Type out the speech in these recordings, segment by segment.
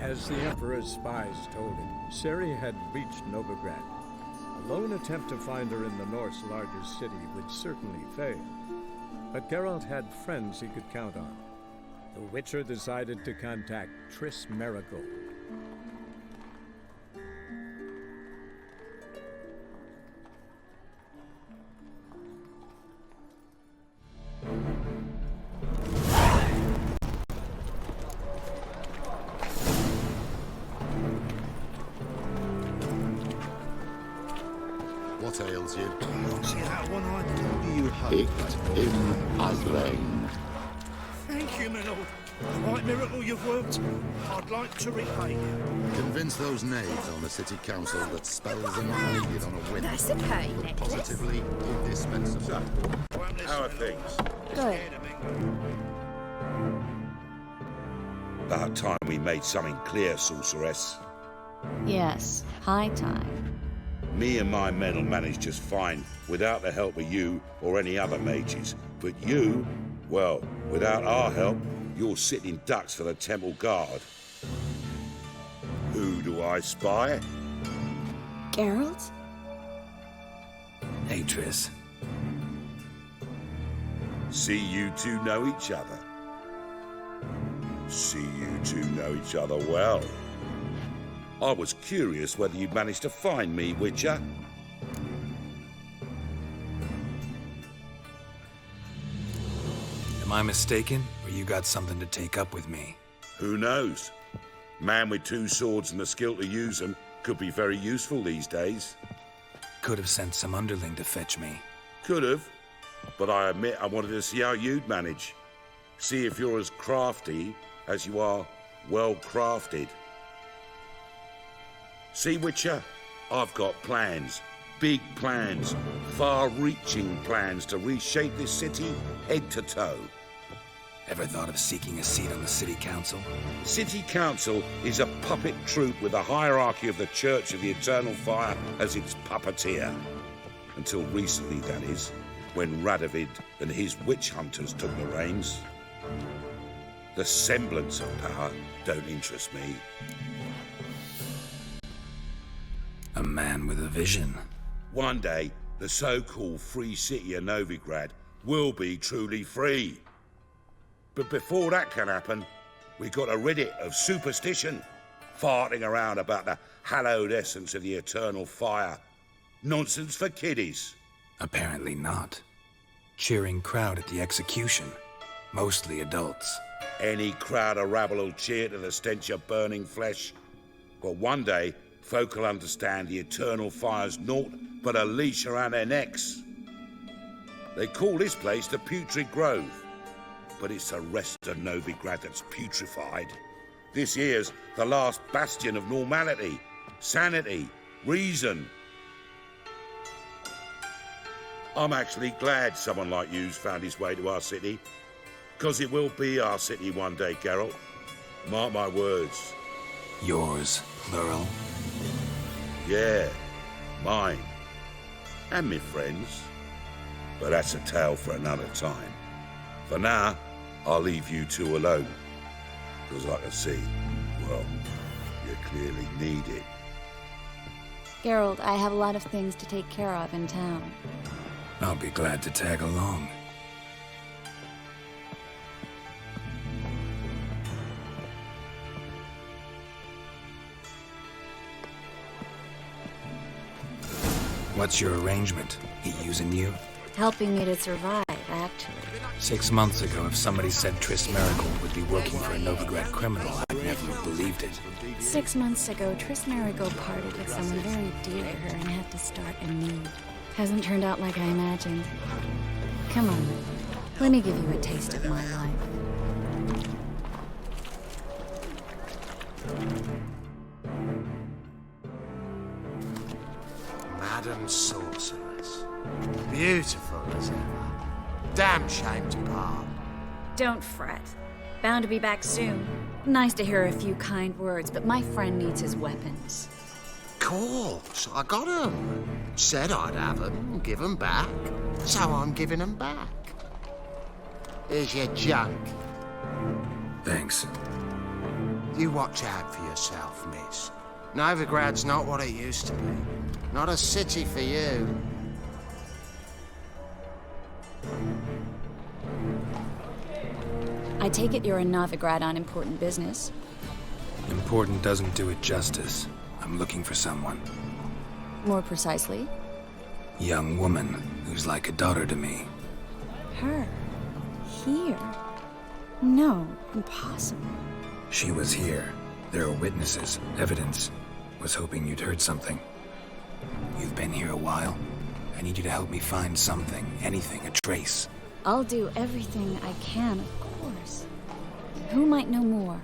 As the Emperor's spies told him, Ciri had reached Novigrad. A lone attempt to find her in the North's largest city would certainly fail. But Geralt had friends he could count on. The Witcher decided to contact Triss Merigold. What ails you? See that one I told you you had? Picked in as rain. Thank you, my lord. Quite miracle you've worked. I'd like to repay you. Convince those knaves on the city council that spells are not needed on a whim. That's a pay But necklace. positively indispensable. How are things? Good. About time we made something clear, sorceress. Yes, high time. Me and my men will manage just fine without the help of you or any other mages. But you, well, without our help, you're sitting ducks for the Temple Guard. Who do I spy? Geralt? Hey, Triss. See you two know each other. See you two know each other well. I was curious whether you'd managed to find me, Witcher. Am I mistaken, or you got something to take up with me? Who knows? Man with two swords and the skill to use them could be very useful these days. Could have sent some underling to fetch me. Could have, but I admit I wanted to see how you'd manage. See if you're as crafty as you are well-crafted. See, Witcher, I've got plans. Big plans. Far-reaching plans to reshape this city head to toe. Ever thought of seeking a seat on the city council? City Council is a puppet troupe with the hierarchy of the Church of the Eternal Fire as its puppeteer. Until recently, that is, when Radovid and his witch hunters took the reins. The semblance of power don't interest me. A man with a vision. One day, the so-called free city of Novigrad will be truly free. But before that can happen, we got to rid it of superstition, farting around about the hallowed essence of the eternal fire. Nonsense for kiddies. Apparently not. Cheering crowd at the execution. Mostly adults. Any crowd of rabble will cheer to the stench of burning flesh. But one day, folk will understand the eternal fire's naught but a leash around their necks. They call this place the Putrid Grove, but it's the rest of Novigrad that's putrefied. This here's the last bastion of normality, sanity, reason. I'm actually glad someone like you's found his way to our city, because it will be our city one day, Geralt. Mark my words. Yours, plural. Yeah, mine. And me friends. But that's a tale for another time. For now, I'll leave you two alone. Because I can see, well, you clearly need it. Geralt, I have a lot of things to take care of in town. I'll be glad to tag along. What's your arrangement? He using you? Helping me to survive, actually. 6 months ago, if somebody said Triss Merigold would be working for a Novigrad criminal, I'd never have believed it. 6 months ago, Triss Merigold parted with someone very dear to her and had to start anew. Hasn't turned out like I imagined. Come on, let me give you a taste of my life. Madam Sorceress. Beautiful as ever. Damn shame to part. Don't fret. Bound to be back soon. Nice to hear a few kind words, but my friend needs his weapons. Course, I got 'em. Said I'd have 'em, give 'em back. So I'm giving 'em back. Here's your junk. Thanks. You watch out for yourself, miss. Novigrad's not what it used to be. Not a city for you. I take it you're in Novigrad on important business. Important doesn't do it justice. I'm looking for someone. More precisely, Young woman who's like a daughter to me. her. Here. No, impossible. She was here. There are witnesses, evidence. Was hoping you'd heard something. You've been here a while. I need you to help me find something, anything, a trace. I'll do everything I can, of course. Who might know more?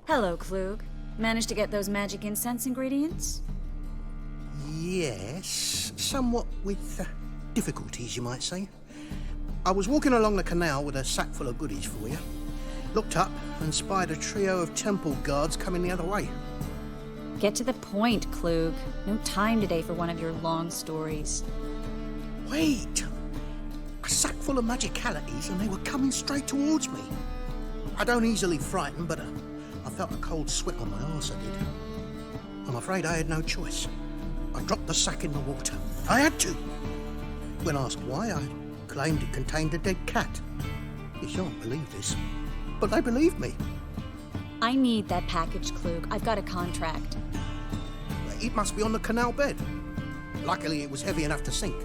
Hello, Klug. Managed to get those magic incense ingredients? Yes, somewhat with difficulties, you might say. I was walking along the canal with a sack full of goodies for you. Looked up and spied a trio of temple guards coming the other way. Get to the point, Klug. No time today for one of your long stories. Wait! A sack full of magicalities and they were coming straight towards me. I don't easily frighten, but I felt a cold sweat on my arse, I did. I'm afraid I had no choice. I dropped the sack in the water. I had to. When asked why, I claimed it contained a dead cat. You shan't believe this, but they believed me. I need that package, Klug. I've got a contract. It must be on the canal bed. Luckily, it was heavy enough to sink.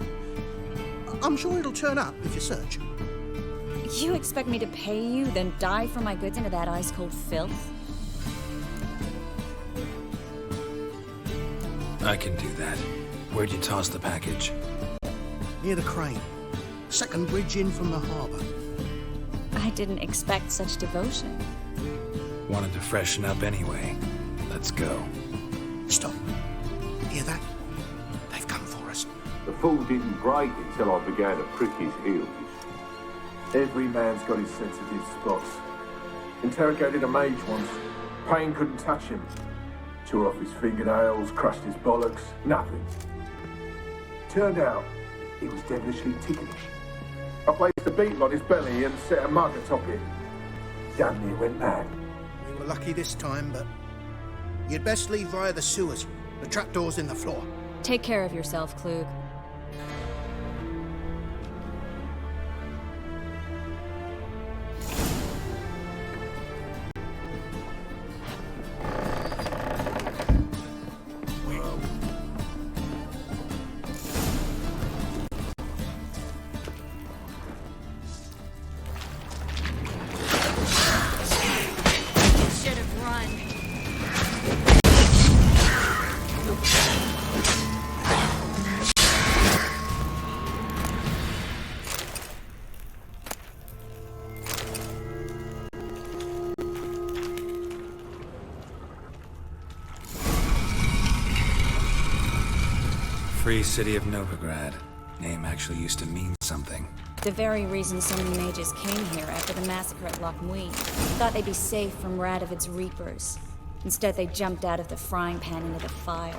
I'm sure it'll turn up if you search. You expect me to pay you, then dive for my goods into that ice-cold filth? I can do that. Where'd you toss the package? Near the crane. Second bridge in from the harbour. I didn't expect such devotion. Wanted to freshen up anyway. Let's go. Stop. Hear that? They've come for us. The fool didn't break until I began to prick his heels. Every man's got his sensitive spots. Interrogated a mage once. Pain couldn't touch him. Tore off his fingernails, crushed his bollocks, nothing. Turned out, he was devilishly ticklish. I placed a beetle on his belly and set a mug atop it. Damn near went mad. We were lucky this time, but you'd best leave via the sewers. The trapdoor's in the floor. Take care of yourself, Klug. Free City of Novigrad. Name actually used to mean something. The very reason so many mages came here after the massacre at Loch Muin. Thought they'd be safe from Radovid's reapers. Instead, they jumped out of the frying pan into the fire.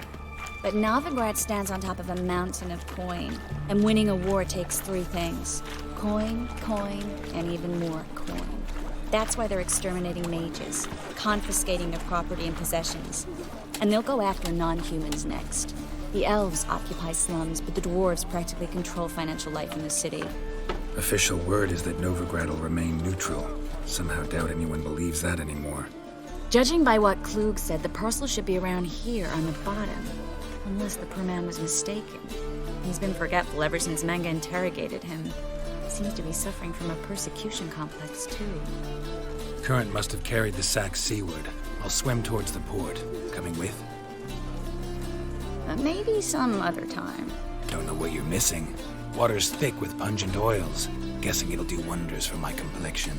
But Novigrad stands on top of a mountain of coin, and winning a war takes three things. Coin, coin, and even more coin. That's why they're exterminating mages, confiscating their property and possessions. And they'll go after non-humans next. The elves occupy slums, but the dwarves practically control financial life in the city. Official word is that Novigrad will remain neutral. Somehow doubt anyone believes that anymore. Judging by what Klug said, the parcel should be around here on the bottom. Unless the poor man was mistaken. He's been forgetful ever since Manga interrogated him. Seems to be suffering from a persecution complex, too. Current must have carried the sack seaward. I'll swim towards the port. Coming with? Maybe some other time. Don't know what you're missing. Water's thick with pungent oils. Guessing it'll do wonders for my complexion.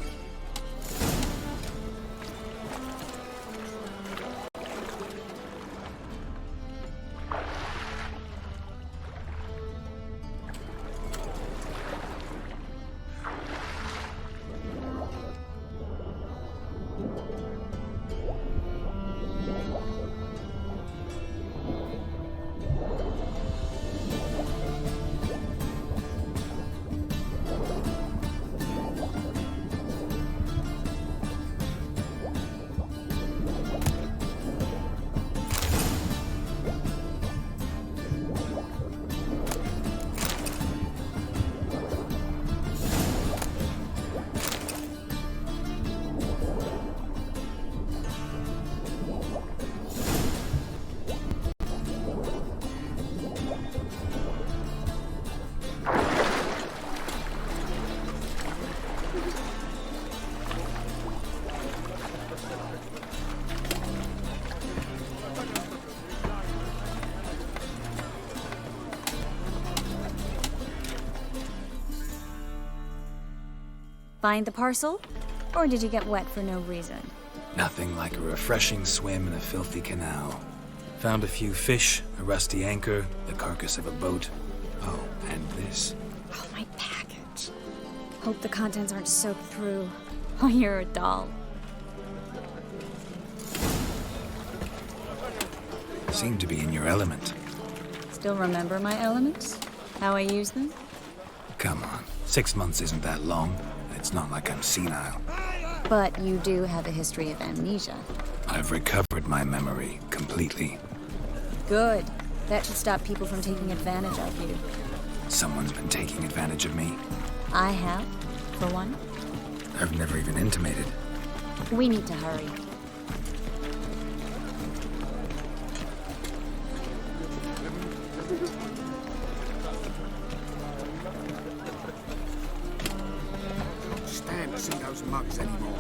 Find the parcel? Or did you get wet for no reason? Nothing like a refreshing swim in a filthy canal. Found a few fish, a rusty anchor, the carcass of a boat. Oh, and this. Oh, my package. Hope the contents aren't soaked through. Oh, you're a doll. Seem to be in your element. Still remember my elements? How I use them? Come on, 6 months isn't that long. It's not like I'm senile. But you do have a history of amnesia. I've recovered my memory completely. Good. That should stop people from taking advantage of you. Someone's been taking advantage of me. I have, for one. I've never even intimated. We need to hurry. Stand to see those mugs anymore.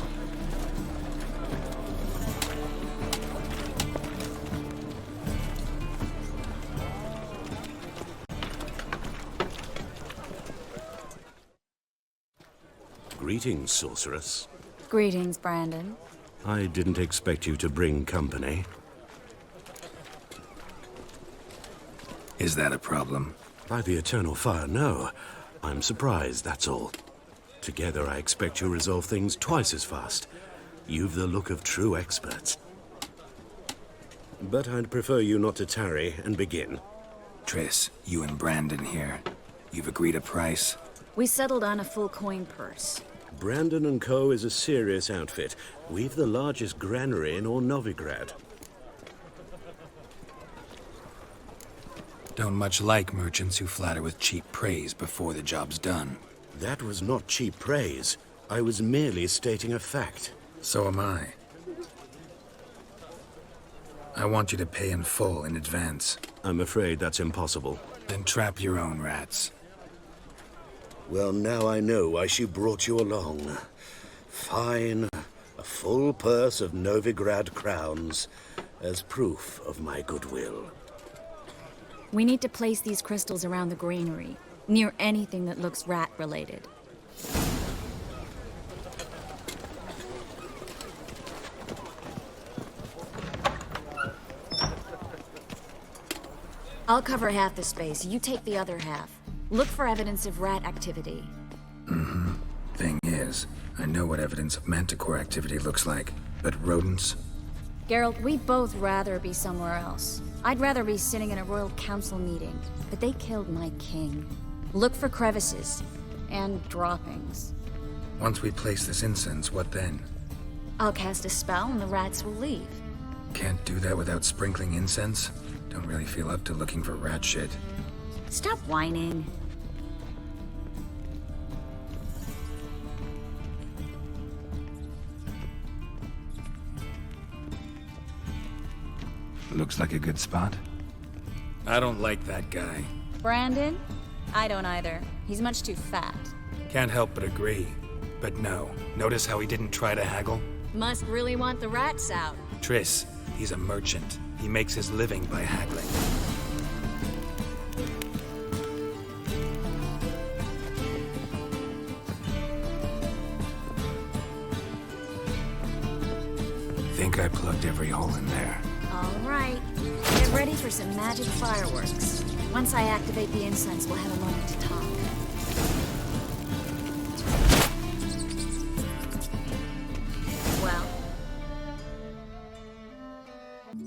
Greetings, sorceress. Greetings, Brandon. I didn't expect you to bring company. Is that a problem? By the eternal fire, no. I'm surprised, that's all. Together, I expect you'll resolve things twice as fast. You've the look of true experts. But I'd prefer you not to tarry and begin. Triss, you and Brandon here. You've agreed a price? We settled on a full coin purse. Brandon & Co. is a serious outfit. We've the largest granary in all Novigrad. Don't much like merchants who flatter with cheap praise before the job's done. That was not cheap praise. I was merely stating a fact. So am I. I want you to pay in full in advance. I'm afraid that's impossible. Then trap your own rats. Well, now I know why she brought you along. Fine. A full purse of Novigrad crowns as proof of my goodwill. We need to place these crystals around the granary, near anything that looks rat-related. I'll cover half the space, you take the other half. Look for evidence of rat activity. Mm-hmm. Thing is, I know what evidence of manticore activity looks like, but rodents? Geralt, we'd both rather be somewhere else. I'd rather be sitting in a royal council meeting, but they killed my king. Look for crevices and droppings. Once we place this incense, what then? I'll cast a spell and the rats will leave. Can't do that without sprinkling incense? Don't really feel up to looking for rat shit. Stop whining. Looks like a good spot. I don't like that guy. Brandon? I don't either. He's much too fat. Can't help but agree. But no, notice how he didn't try to haggle? Must really want the rats out. Triss, he's a merchant. He makes his living by haggling. Think I plugged every hole in there. All right. Get ready for some magic fireworks. Once I activate the incense, we'll have a moment to talk. Well,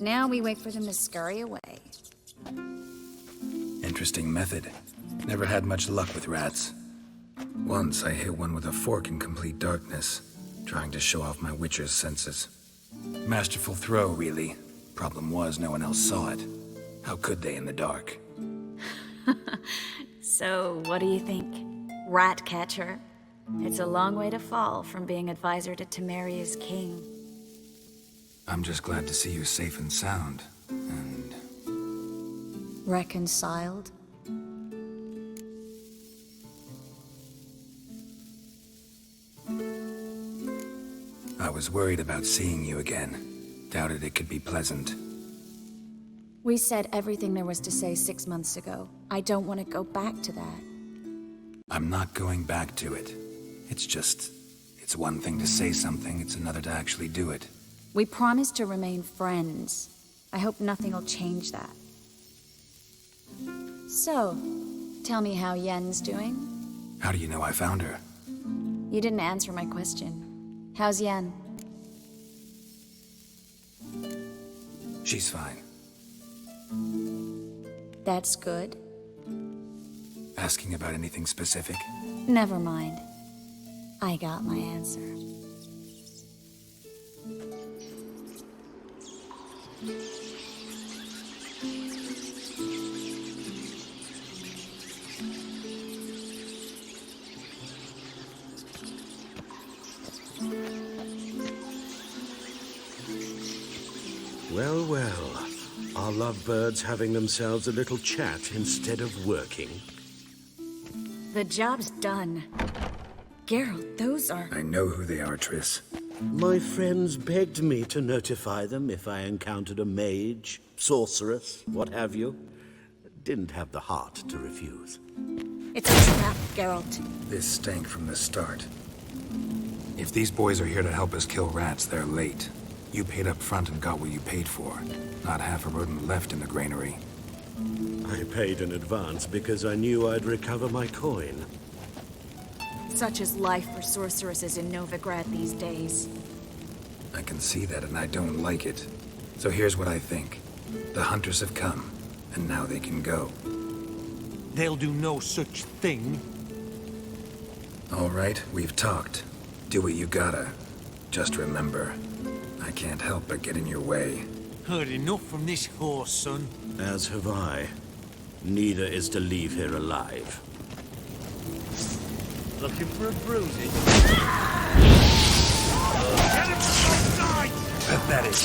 now we wait for them to scurry away. Interesting method. Never had much luck with rats. Once I hit one with a fork in complete darkness, trying to show off my witcher's senses. Masterful throw, really. Problem was, no one else saw it. How could they in the dark? So, what do you think? Rat catcher? It's a long way to fall from being advisor to Temeria's king. I'm just glad to see you safe and sound. And Reconciled? I was worried about seeing you again. Doubted it could be pleasant. We said everything there was to say 6 months ago. I don't want to go back to that. I'm not going back to it. It's one thing to say something, it's another to actually do it. We promised to remain friends. I hope nothing will change that. So, tell me how Yen's doing? How do you know I found her? You didn't answer my question. How's Yen? She's fine. That's good. Asking about anything specific? Never mind. I got my answer. Well, well. Are lovebirds having themselves a little chat instead of working? The job's done. Geralt, those are... I know who they are, Triss. My friends begged me to notify them if I encountered a mage, sorceress, what have you. Didn't have the heart to refuse. It's a trap, Geralt. This stank from the start. If these boys are here to help us kill rats, they're late. You paid up front and got what you paid for. Not half a rodent left in the granary. I paid in advance because I knew I'd recover my coin. Such is life for sorceresses in Novigrad these days. I can see that and I don't like it. So here's what I think. The hunters have come, and now they can go. They'll do no such thing. All right, we've talked. Do what you gotta. Just remember, I can't help but get in your way. Heard enough from this horse, son. As have I. Neither is to leave here alive. Looking for a bruising? Get him from both sides! Pathetic.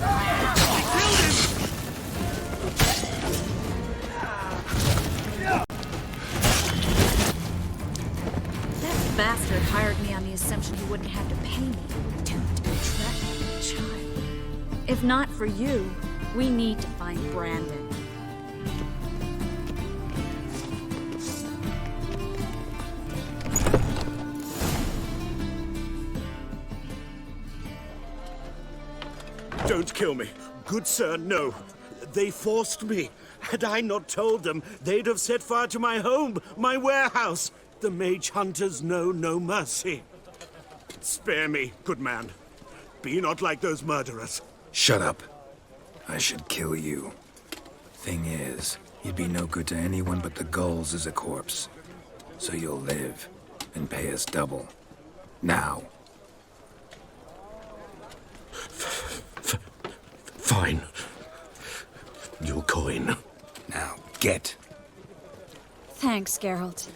I killed him! That bastard hired me on the assumption he wouldn't have to pay me. Doomed to be trapped like a child. If not for you, we need to find Brandon. Don't kill me. Good sir, no. They forced me. Had I not told them, they'd have set fire to my home, my warehouse. The mage hunters know no mercy. Spare me, good man. Be not like those murderers. Shut up. I should kill you. Thing is, you'd be no good to anyone but the gulls as a corpse. So you'll live, and pay us double. Now. Fine. Your coin. Now, get. Thanks, Geralt.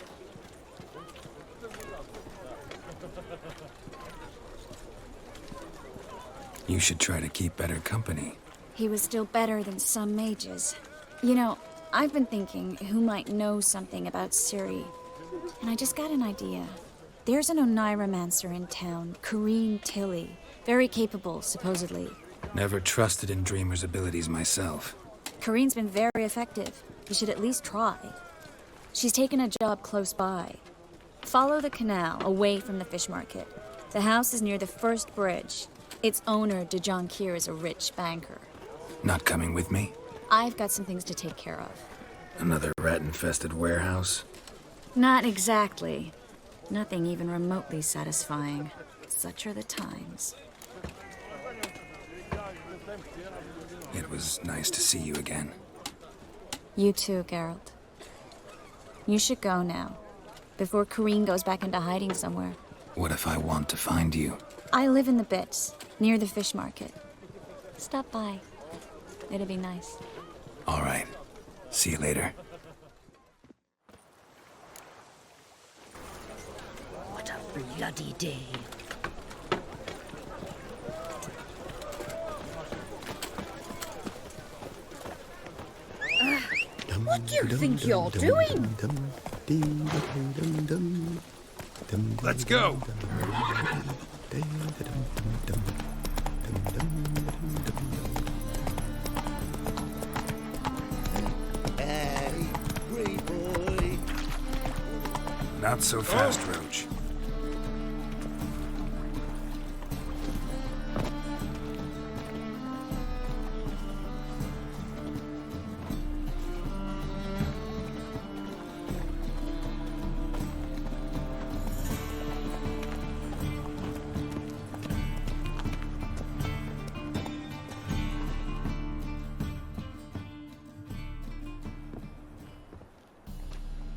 You should try to keep better company. He was still better than some mages. You know, I've been thinking who might know something about Ciri. And I just got an idea. There's an Oneiromancer in town, Corrine Tilly. Very capable, supposedly. Never trusted in Dreamer's abilities myself. Corinne's been very effective. You should at least try. She's taken a job close by. Follow the canal, away from the fish market. The house is near the first bridge. Its owner, DeJohn Kier, is a rich banker. Not coming with me? I've got some things to take care of. Another rat-infested warehouse? Not exactly. Nothing even remotely satisfying. Such are the times. It was nice to see you again. You too, Geralt. You should go now, before Corinne goes back into hiding somewhere. What if I want to find you? I live in the Bits, near the fish market. Stop by. It'd be nice. All right. See you later. What a bloody day. What do you think you're doing? Let's go! Hey, great boy. Not so fast, Roach.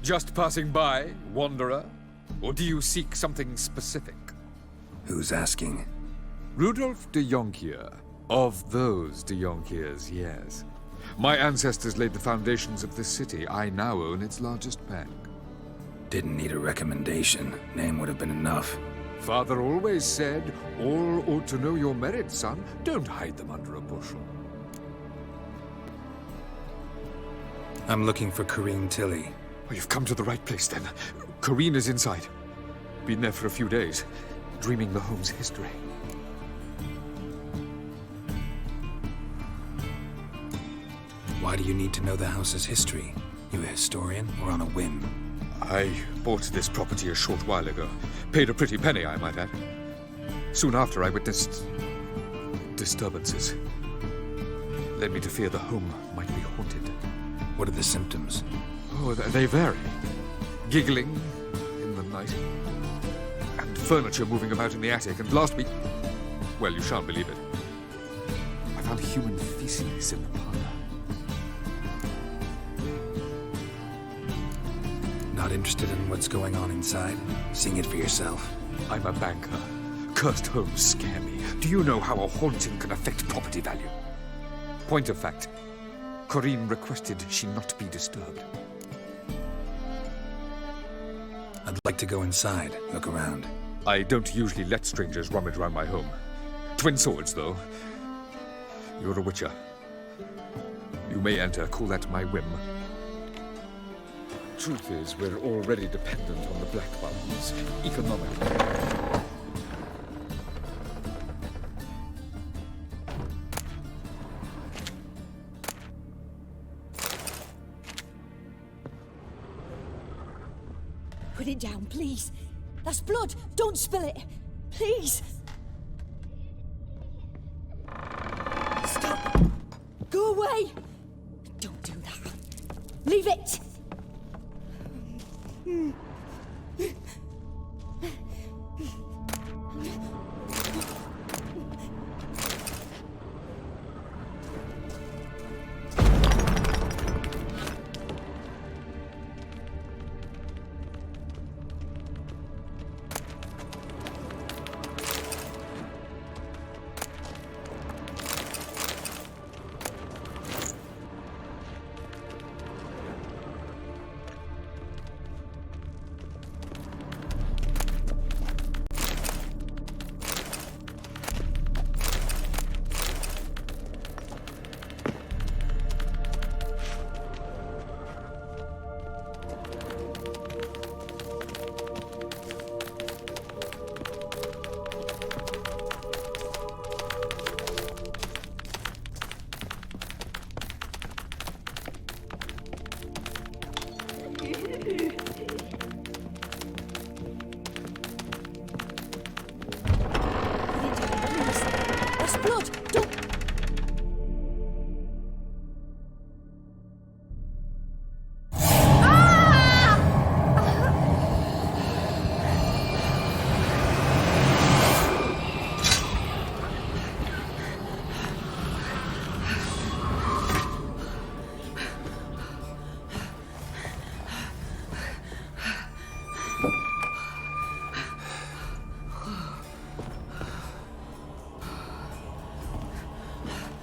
Just passing by, wanderer? Or do you seek something specific? Who's asking? Rudolf de Jonkier. Of those de Jonkiers, yes. My ancestors laid the foundations of this city. I now own its largest bank. Didn't need a recommendation. Name would have been enough. Father always said, all ought to know your merits, son. Don't hide them under a bushel. I'm looking for Corinne Tilly. Well, you've come to the right place, then. Corinne is inside. Been there for a few days, dreaming the home's history. Why do you need to know the house's history? You a historian or on a whim? I bought this property a short while ago. Paid a pretty penny, I might add. Soon after, I witnessed disturbances. Led me to fear the home might be haunted. What are the symptoms? Oh, they vary. Giggling in the night. And furniture moving about in the attic. And last week... well, you shan't believe it. I found human feces in the parlor. Not interested in what's going on inside? Seeing it for yourself? I'm a banker. Cursed homes scare me. Do you know how a haunting can affect property value? Point of fact, Corinne requested she not be disturbed. I'd like to go inside, look around. I don't usually let strangers rummage around my home. Twin swords, though. You're a witcher. You may enter, call that my whim. Truth is, we're already dependent on the Black Ones, economically. Put it down, please. That's blood. Don't spill it. Please. Stop. Go away. Don't do that. Leave it. blood! Don't...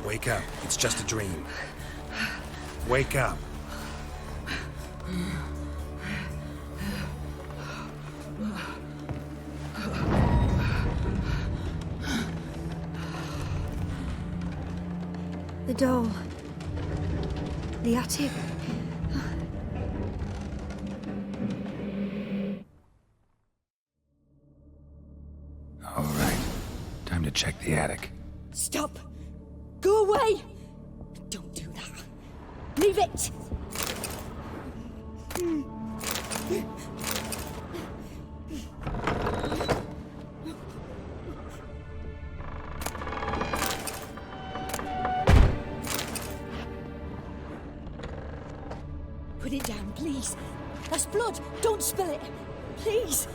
Wake up. It's just a dream. Wake up. The doll. The attic. All right. Time to check the attic. Stop! Go away! Don't do that. Leave it! Put it down, please. That's blood. Don't spill it. Please.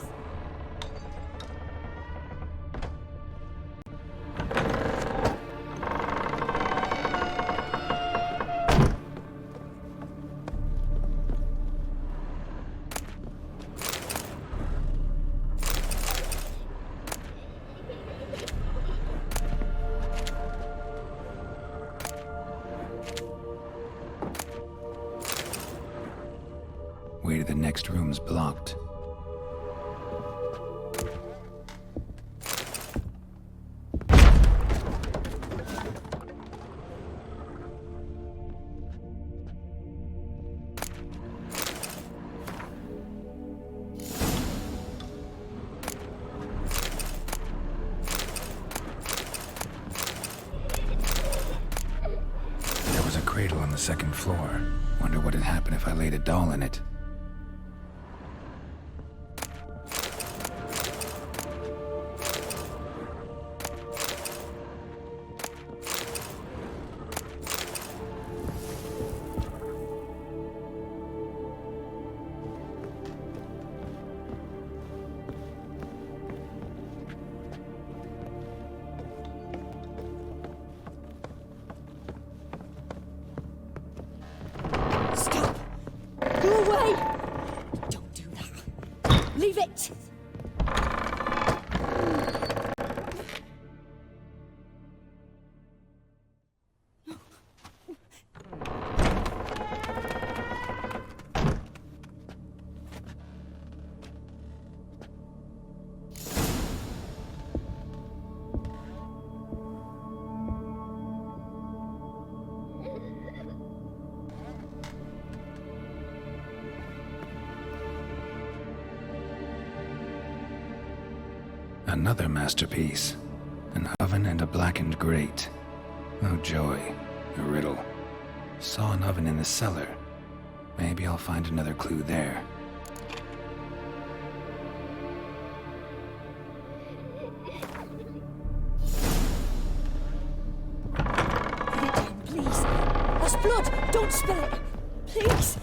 Way to the next room's blocked. There was a cradle on the second floor. Wonder what had happened if I laid a doll in it. Stop! Go away! Don't do that. Leave it! Another masterpiece. An oven and a blackened grate. Oh joy. A riddle. Saw an oven in the cellar. Maybe I'll find another clue there. Put it down, please. That's blood. Don't spill it. Please.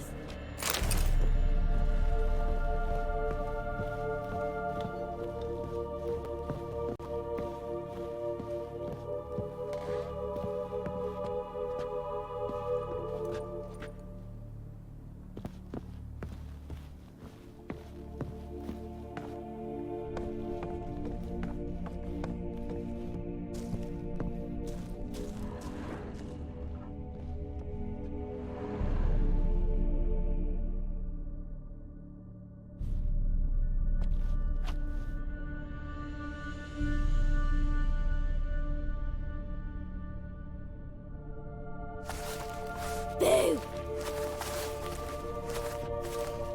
Boo!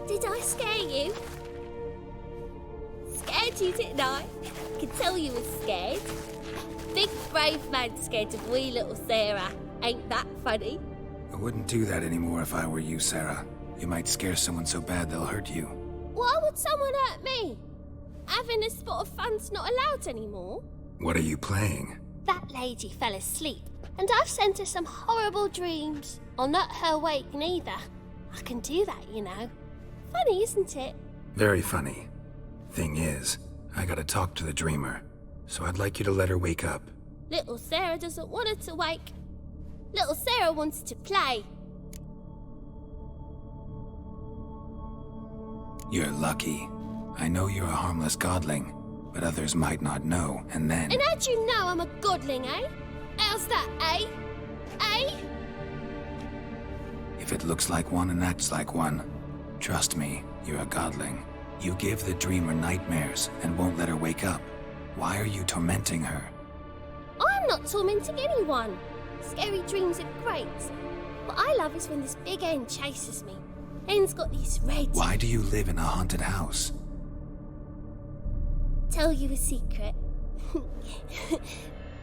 Did I scare you? Scared you, didn't I? I could tell you were scared. Big brave man scared of wee little Sarah. Ain't that funny? I wouldn't do that anymore if I were you, Sarah. You might scare someone so bad they'll hurt you. Why would someone hurt me? Having a spot of fun's not allowed anymore. What are you playing? That that lady fell asleep, and I've sent her some horrible dreams. I'll not her wake neither. I can do that, you know. Funny, isn't it? Very funny. Thing is, I gotta talk to the dreamer, so I'd like you to let her wake up. Little Sarah doesn't want her to wake. Little Sarah wants to play. You're lucky. I know you're a harmless godling, but others might not know, and then... And how'd you know I'm a godling, eh? How's that, eh? Eh? If it looks like one and acts like one, trust me, you're a godling. You give the dreamer nightmares and won't let her wake up. Why are you tormenting her? I'm not tormenting anyone. Scary dreams are great. What I love is when this big hen chases me. Hen's got these red... Why do you live in a haunted house? Tell you a secret.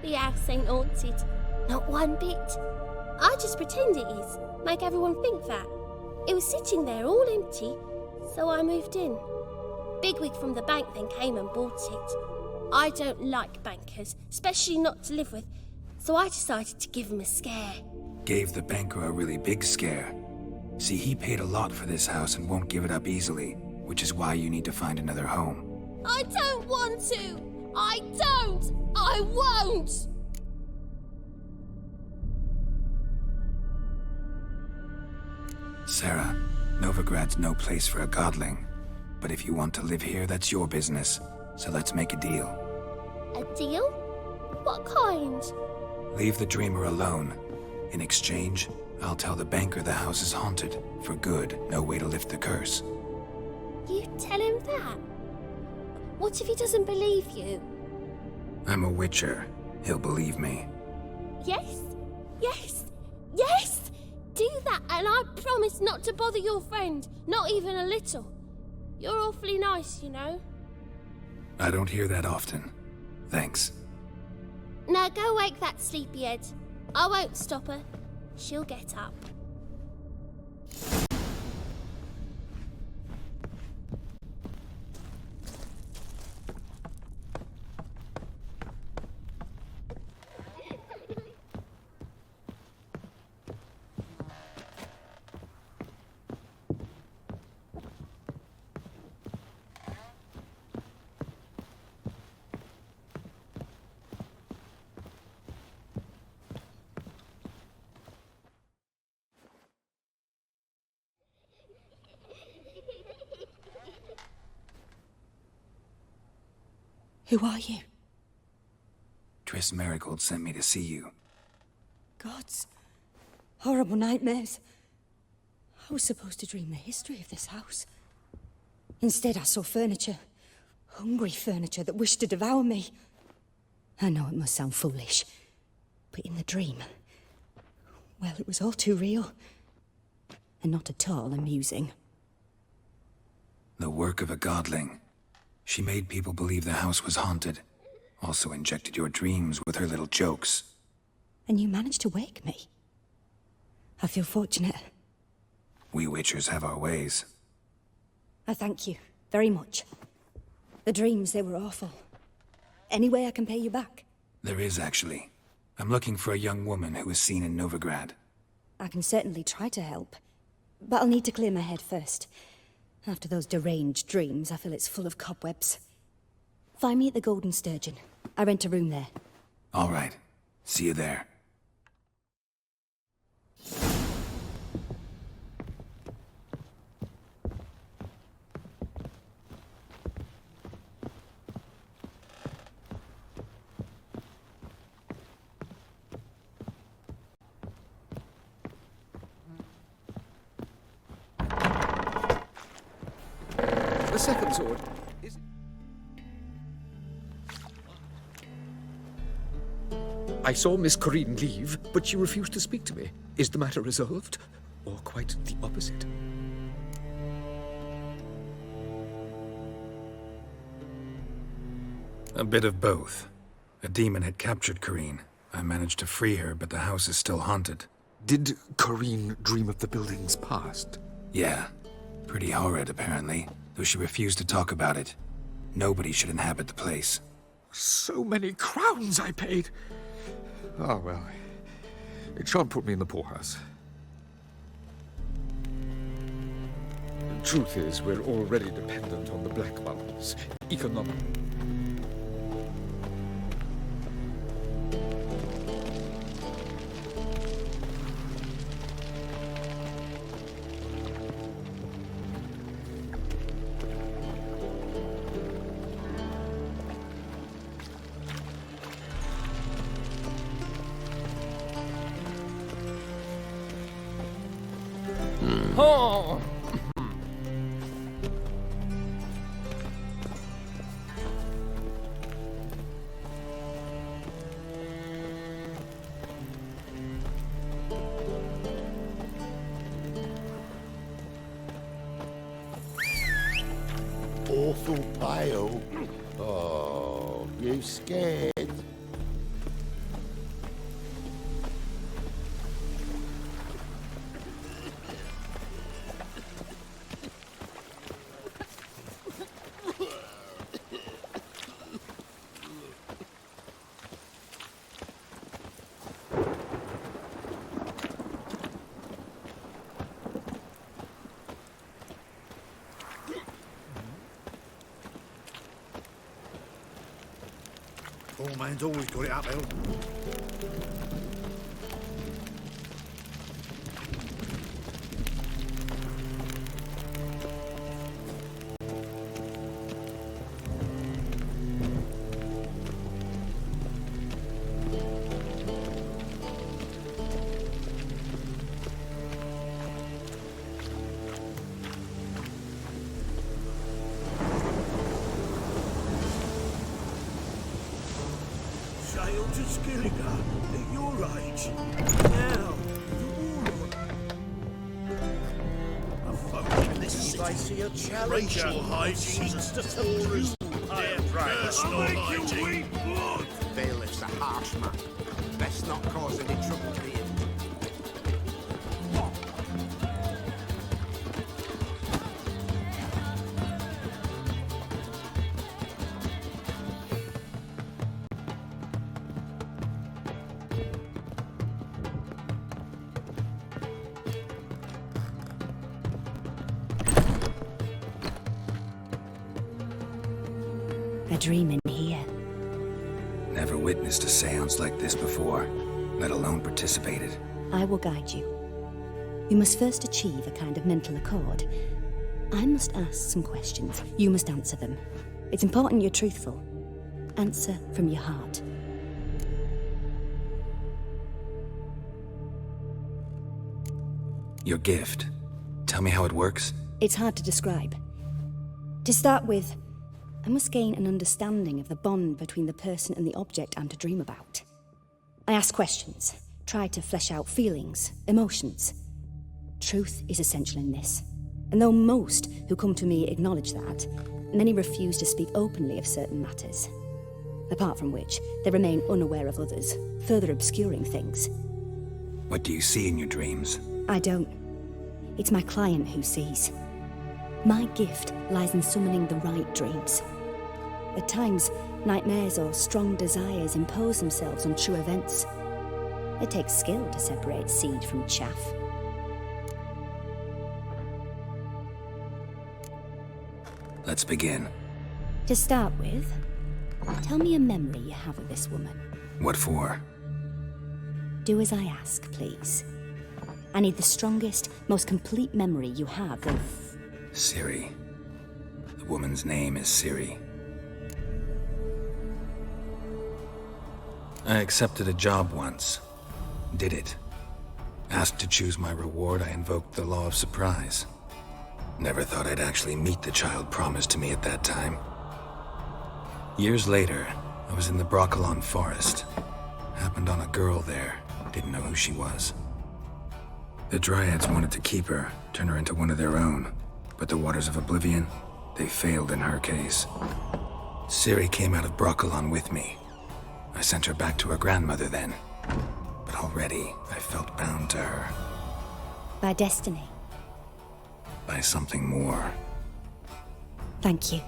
The house ain't haunted. Not one bit. I just pretend it is. Make everyone think that. It was sitting there all empty, so I moved in. Bigwig from the bank then came and bought it. I don't like bankers, especially not to live with, so I decided to give him a scare. Gave the banker a really big scare. See, he paid a lot for this house and won't give it up easily, which is why you need to find another home. I don't want to! I don't! I won't! Sarah, Novigrad's no place for a godling. But if you want to live here, that's your business. So let's make a deal. A deal? What kind? Leave the dreamer alone. In exchange, I'll tell the banker the house is haunted. For good, no way to lift the curse. You tell him that? What if he doesn't believe you? I'm a witcher. He'll believe me. Yes? Yes? Yes! Do that, and I promise not to bother your friend. Not even a little. You're awfully nice, you know. I don't hear that often. Thanks. Now go wake that sleepyhead. I won't stop her. She'll get up. Who are you? Triss Merigold sent me to see you. Gods. Horrible nightmares. I was supposed to dream the history of this house. Instead, I saw furniture. Hungry furniture that wished to devour me. I know it must sound foolish, but in the dream, well, it was all too real. And not at all amusing. The work of a godling. She made people believe the house was haunted. Also injected your dreams with her little jokes. And you managed to wake me. I feel fortunate. We witchers have our ways. I thank you very much. The dreams, they were awful. Any way I can pay you back? There is, actually. I'm looking for a young woman who was seen in Novigrad. I can certainly try to help. But I'll need to clear my head first. After those deranged dreams, I feel it's full of cobwebs. Find me at the Golden Sturgeon. I rent a room there. All right. See you there. The second sword is... I saw Miss Corinne leave, but she refused to speak to me. Is the matter resolved? Or quite the opposite? A bit of both. A demon had captured Corinne. I managed to free her, but the house is still haunted. Did Corinne dream of the building's past? Yeah. Pretty horrid, apparently, though she refused to talk about it. Nobody should inhabit the place. So many crowns I paid. Ah, well, it shan't put me in the poorhouse. The truth is, we're already dependent on the Black Ones. Economic. Oh! Awful pale. Oh, you scared? Poor man's always got it uphill. Sail to Skillinger at your age. Now, a folk in this city. See a challenger. Racial hygiene seems to subdue their personal hygiene. Bailiff's a harsh man. Best not cause any trouble here. A dream in here. Never witnessed a seance like this before, let alone participated. I will guide you. You must first achieve a kind of mental accord. I must ask some questions. You must answer them. It's important you're truthful. Answer from your heart. Your gift. Tell me how it works. It's hard to describe. To start with, I must gain an understanding of the bond between the person and the object I'm to dream about. I ask questions, try to flesh out feelings, emotions. Truth is essential in this. And though most who come to me acknowledge that, many refuse to speak openly of certain matters. Apart from which, they remain unaware of others, further obscuring things. What do you see in your dreams? I don't. It's my client who sees. My gift lies in summoning the right dreams. At times, nightmares or strong desires impose themselves on true events. It takes skill to separate seed from chaff. Let's begin. To start with, tell me a memory you have of this woman. What for? Do as I ask, please. I need the strongest, most complete memory you have of... Ciri. The woman's name is Ciri. I accepted a job once. Did it. Asked to choose my reward, I invoked the law of surprise. Never thought I'd actually meet the child promised to me at that time. Years later, I was in the Broccolon forest. Happened on a girl there. Didn't know who she was. The Dryads wanted to keep her, turn her into one of their own. But the Waters of Oblivion, they failed in her case. Ciri came out of Broccolon with me. I sent her back to her grandmother then. But already, I felt bound to her. By destiny. By something more. Thank you.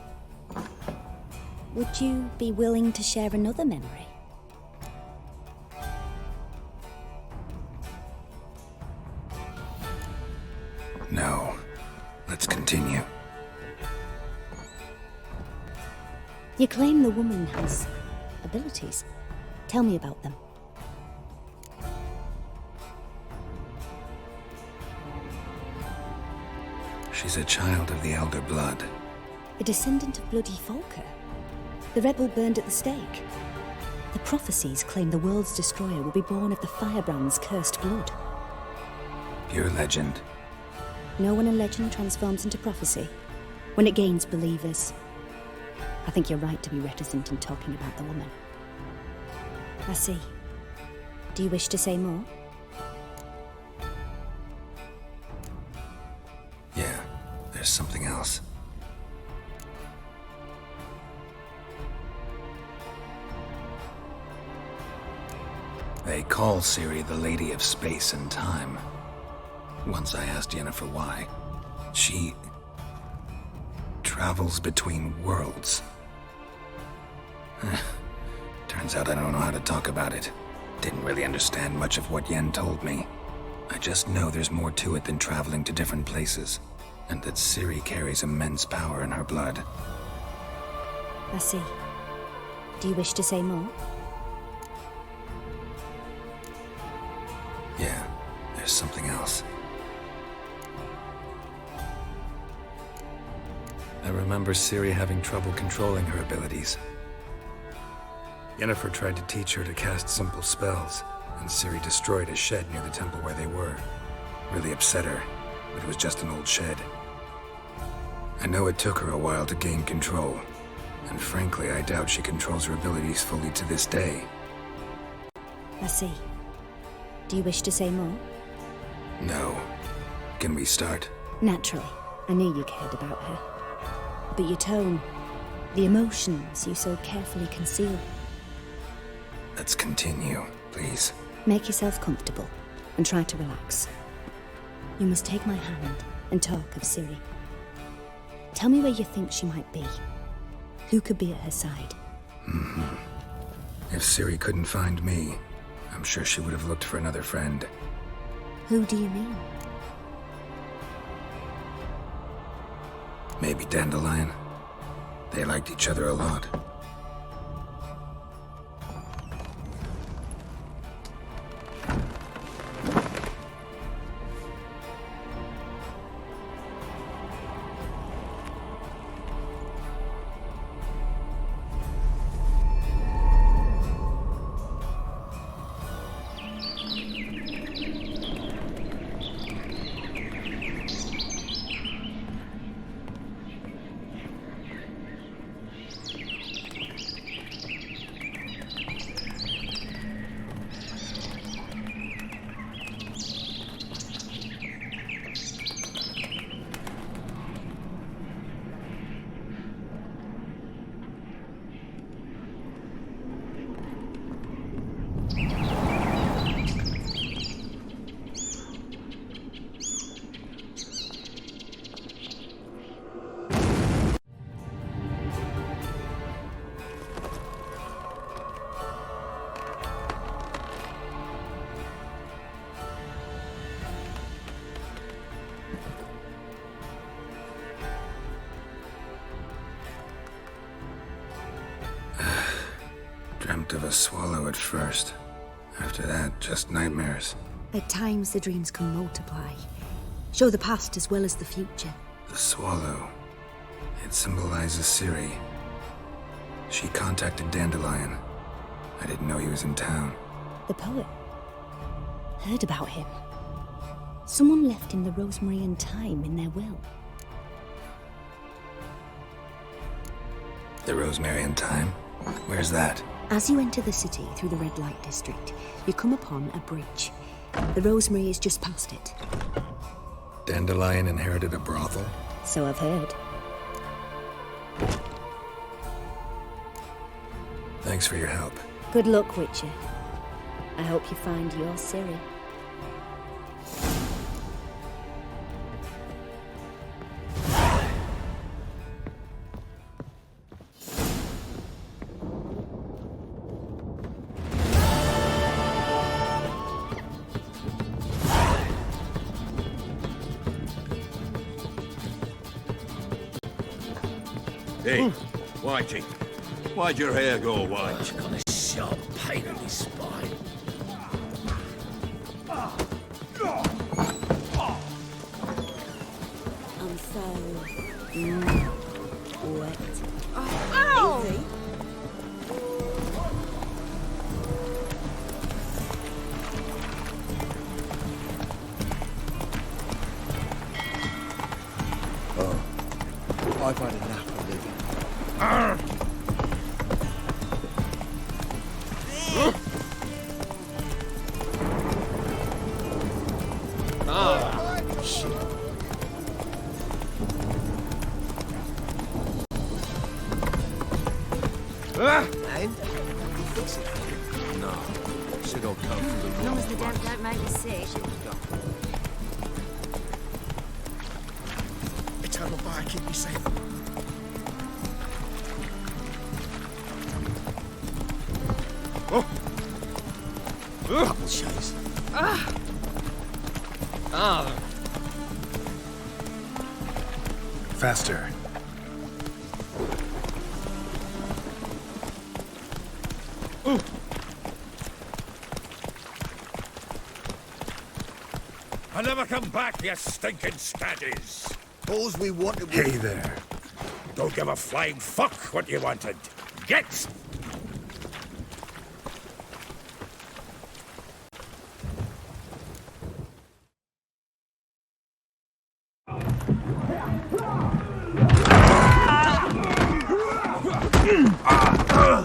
Would you be willing to share another memory? No. Let's continue. You claim the woman has abilities. Tell me about them. She's a child of the Elder Blood. A descendant of bloody Volker. The rebel burned at the stake. The prophecies claim the world's destroyer will be born of the Firebrand's cursed blood. Pure legend. Know when a legend transforms into prophecy? When it gains believers. I think you're right to be reticent in talking about the woman. I see. Do you wish to say more? Yeah, there's something else. They call Ciri the Lady of Space and Time. Once I asked Yennefer why. She travels between worlds. Turns out I don't know how to talk about it. Didn't really understand much of what Yen told me. I just know there's more to it than traveling to different places, and that Ciri carries immense power in her blood. I see. Do you wish to say more? Yeah, there's something else. I remember Ciri having trouble controlling her abilities. Yennefer tried to teach her to cast simple spells, and Ciri destroyed a shed near the temple where they were. Really upset her, but it was just an old shed. I know it took her a while to gain control, and frankly, I doubt she controls her abilities fully to this day. I see. Do you wish to say more? No. Can we start? Naturally. I knew you cared about her. But your tone, the emotions you so carefully conceal. Let's continue, please. Make yourself comfortable and try to relax. You must take my hand and talk of Ciri. Tell me where you think she might be. Who could be at her side? If Ciri couldn't find me, I'm sure she would have looked for another friend. Who do you mean? Maybe Dandelion. They liked each other a lot. Dreamt of a swallow at first. After that, just nightmares. At times the dreams can multiply. Show the past as well as the future. The swallow. It symbolizes Ciri. She contacted Dandelion. I didn't know he was in town. The poet. Heard about him. Someone left him the rosemary and thyme in their will. The rosemary and thyme? Where's that? As you enter the city through the red light district, you come upon a bridge. The rosemary is just past it. Dandelion inherited a brothel? So I've heard. Thanks for your help. Good luck, Witcher. I hope you find your Ciri. Hey, Whitey. Why'd your hair go white? It's got a sharp pain in his spine. I'm so... wet. Ow! Easy. I've had enough of living. Man, you fix it. No. Sit or come. As long as the damp don't make me sick. Eternal fire, keep me safe. Couple shows. Faster. I'll never come back, you stinking scaddies. Alls we wanted was... Hey there. Don't give a flying fuck what you wanted. Get!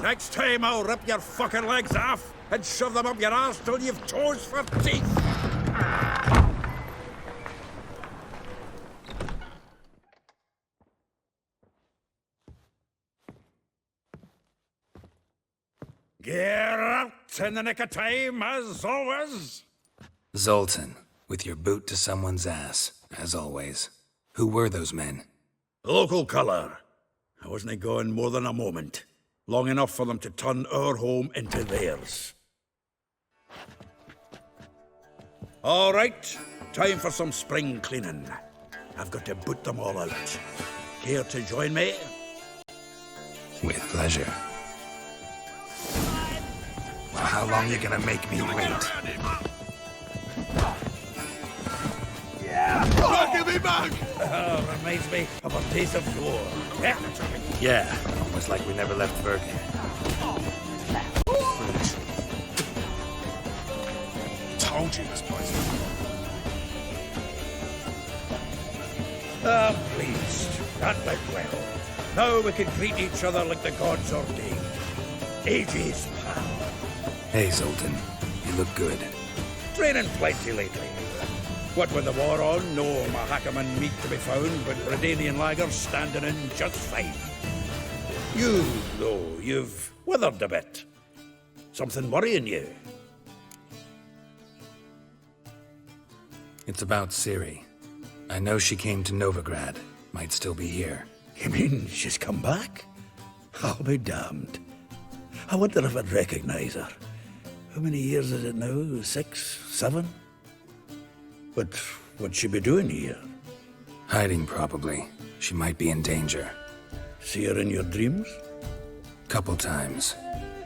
Next time I'll rip your fucking legs off and shove them up your arse till you've toes for teeth. Get out in the nick of time, as always. Zoltan, with your boot to someone's ass, as always. Who were those men? Local colour. I wasn't gone more than a moment. Long enough for them to turn our home into theirs. All right, time for some spring cleaning. I've got to boot them all out. Care to join me? With pleasure. Well, how long you gonna make me wait? Give me back! Oh, reminds me of our days of yore. Yeah, almost like we never left Bergen. Told you this place was... I'm pleased. That went well. Now we can greet each other like the gods ordained. Ages, pal. Hey, Zoltan. You look good. Training plenty lately. What with the war on, no Mahakaman meat to be found, but Redanian lagers standing in just fine. You, though, you've withered a bit. Something worrying you? It's about Ciri. I know she came to Novigrad. Might still be here. You mean she's come back? I'll be damned. I wonder if I'd recognize her. How many years is it now? 6, 7? But what'd she be doing here? Hiding, probably. She might be in danger. See her in your dreams? Couple times.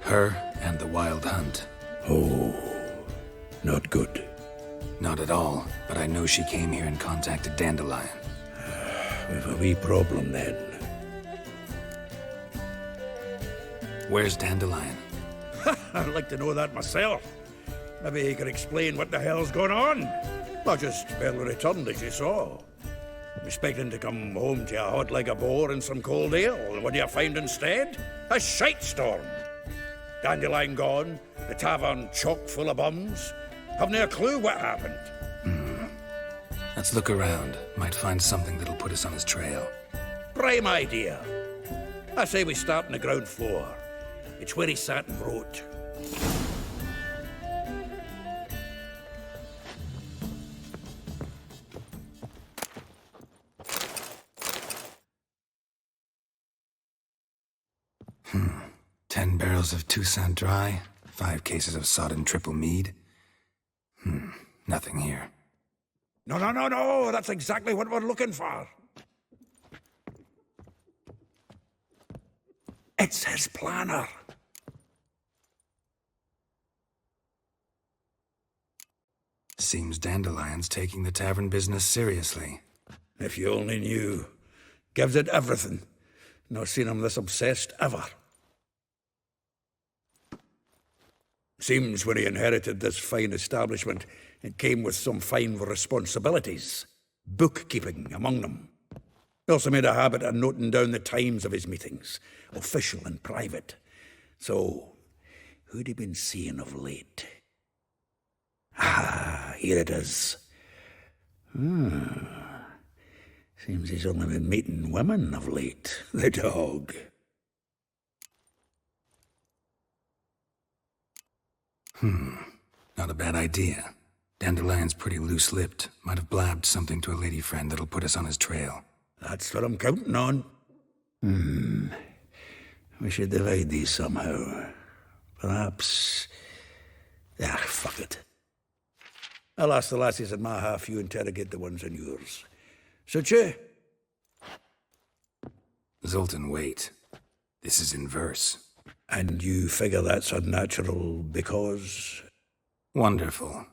Her and the Wild Hunt. Oh, not good. Not at all, but I know she came here and contacted Dandelion. We've a wee problem then. Where's Dandelion? I'd like to know that myself. Maybe he could explain what the hell's going on. I just barely returned, as you saw. I'm expecting to come home to a hot like a boar and some cold ale, and what do you find instead? A shite storm. Dandelion gone, the tavern chock full of bums. Haven't a clue what happened. Let's look around. Might find something that'll put us on his trail. Prime idea. I say we start on the ground floor. It's where he sat and wrote. Hmm. 10 barrels of Toussaint Dry, 5 cases of sodden triple mead. Nothing here. No. That's exactly what we're looking for. It's his planner. Seems Dandelion's taking the tavern business seriously. If you only knew. Gives it everything. Not seen him this obsessed ever. Seems when he inherited this fine establishment, it came with some fine responsibilities. Bookkeeping among them. He also made a habit of noting down the times of his meetings, official and private. So, who'd he been seeing of late? Ah, here it is. Seems he's only been meeting women of late, the dog. Not a bad idea. Dandelion's pretty loose-lipped. Might have blabbed something to a lady friend that'll put us on his trail. That's what I'm counting on. We should divide these somehow. Perhaps... fuck it. I'll ask the lassies in my half, you interrogate the ones in yours. Suit you? Zoltan, wait. This is in verse. And you figure that's unnatural because... Wonderful.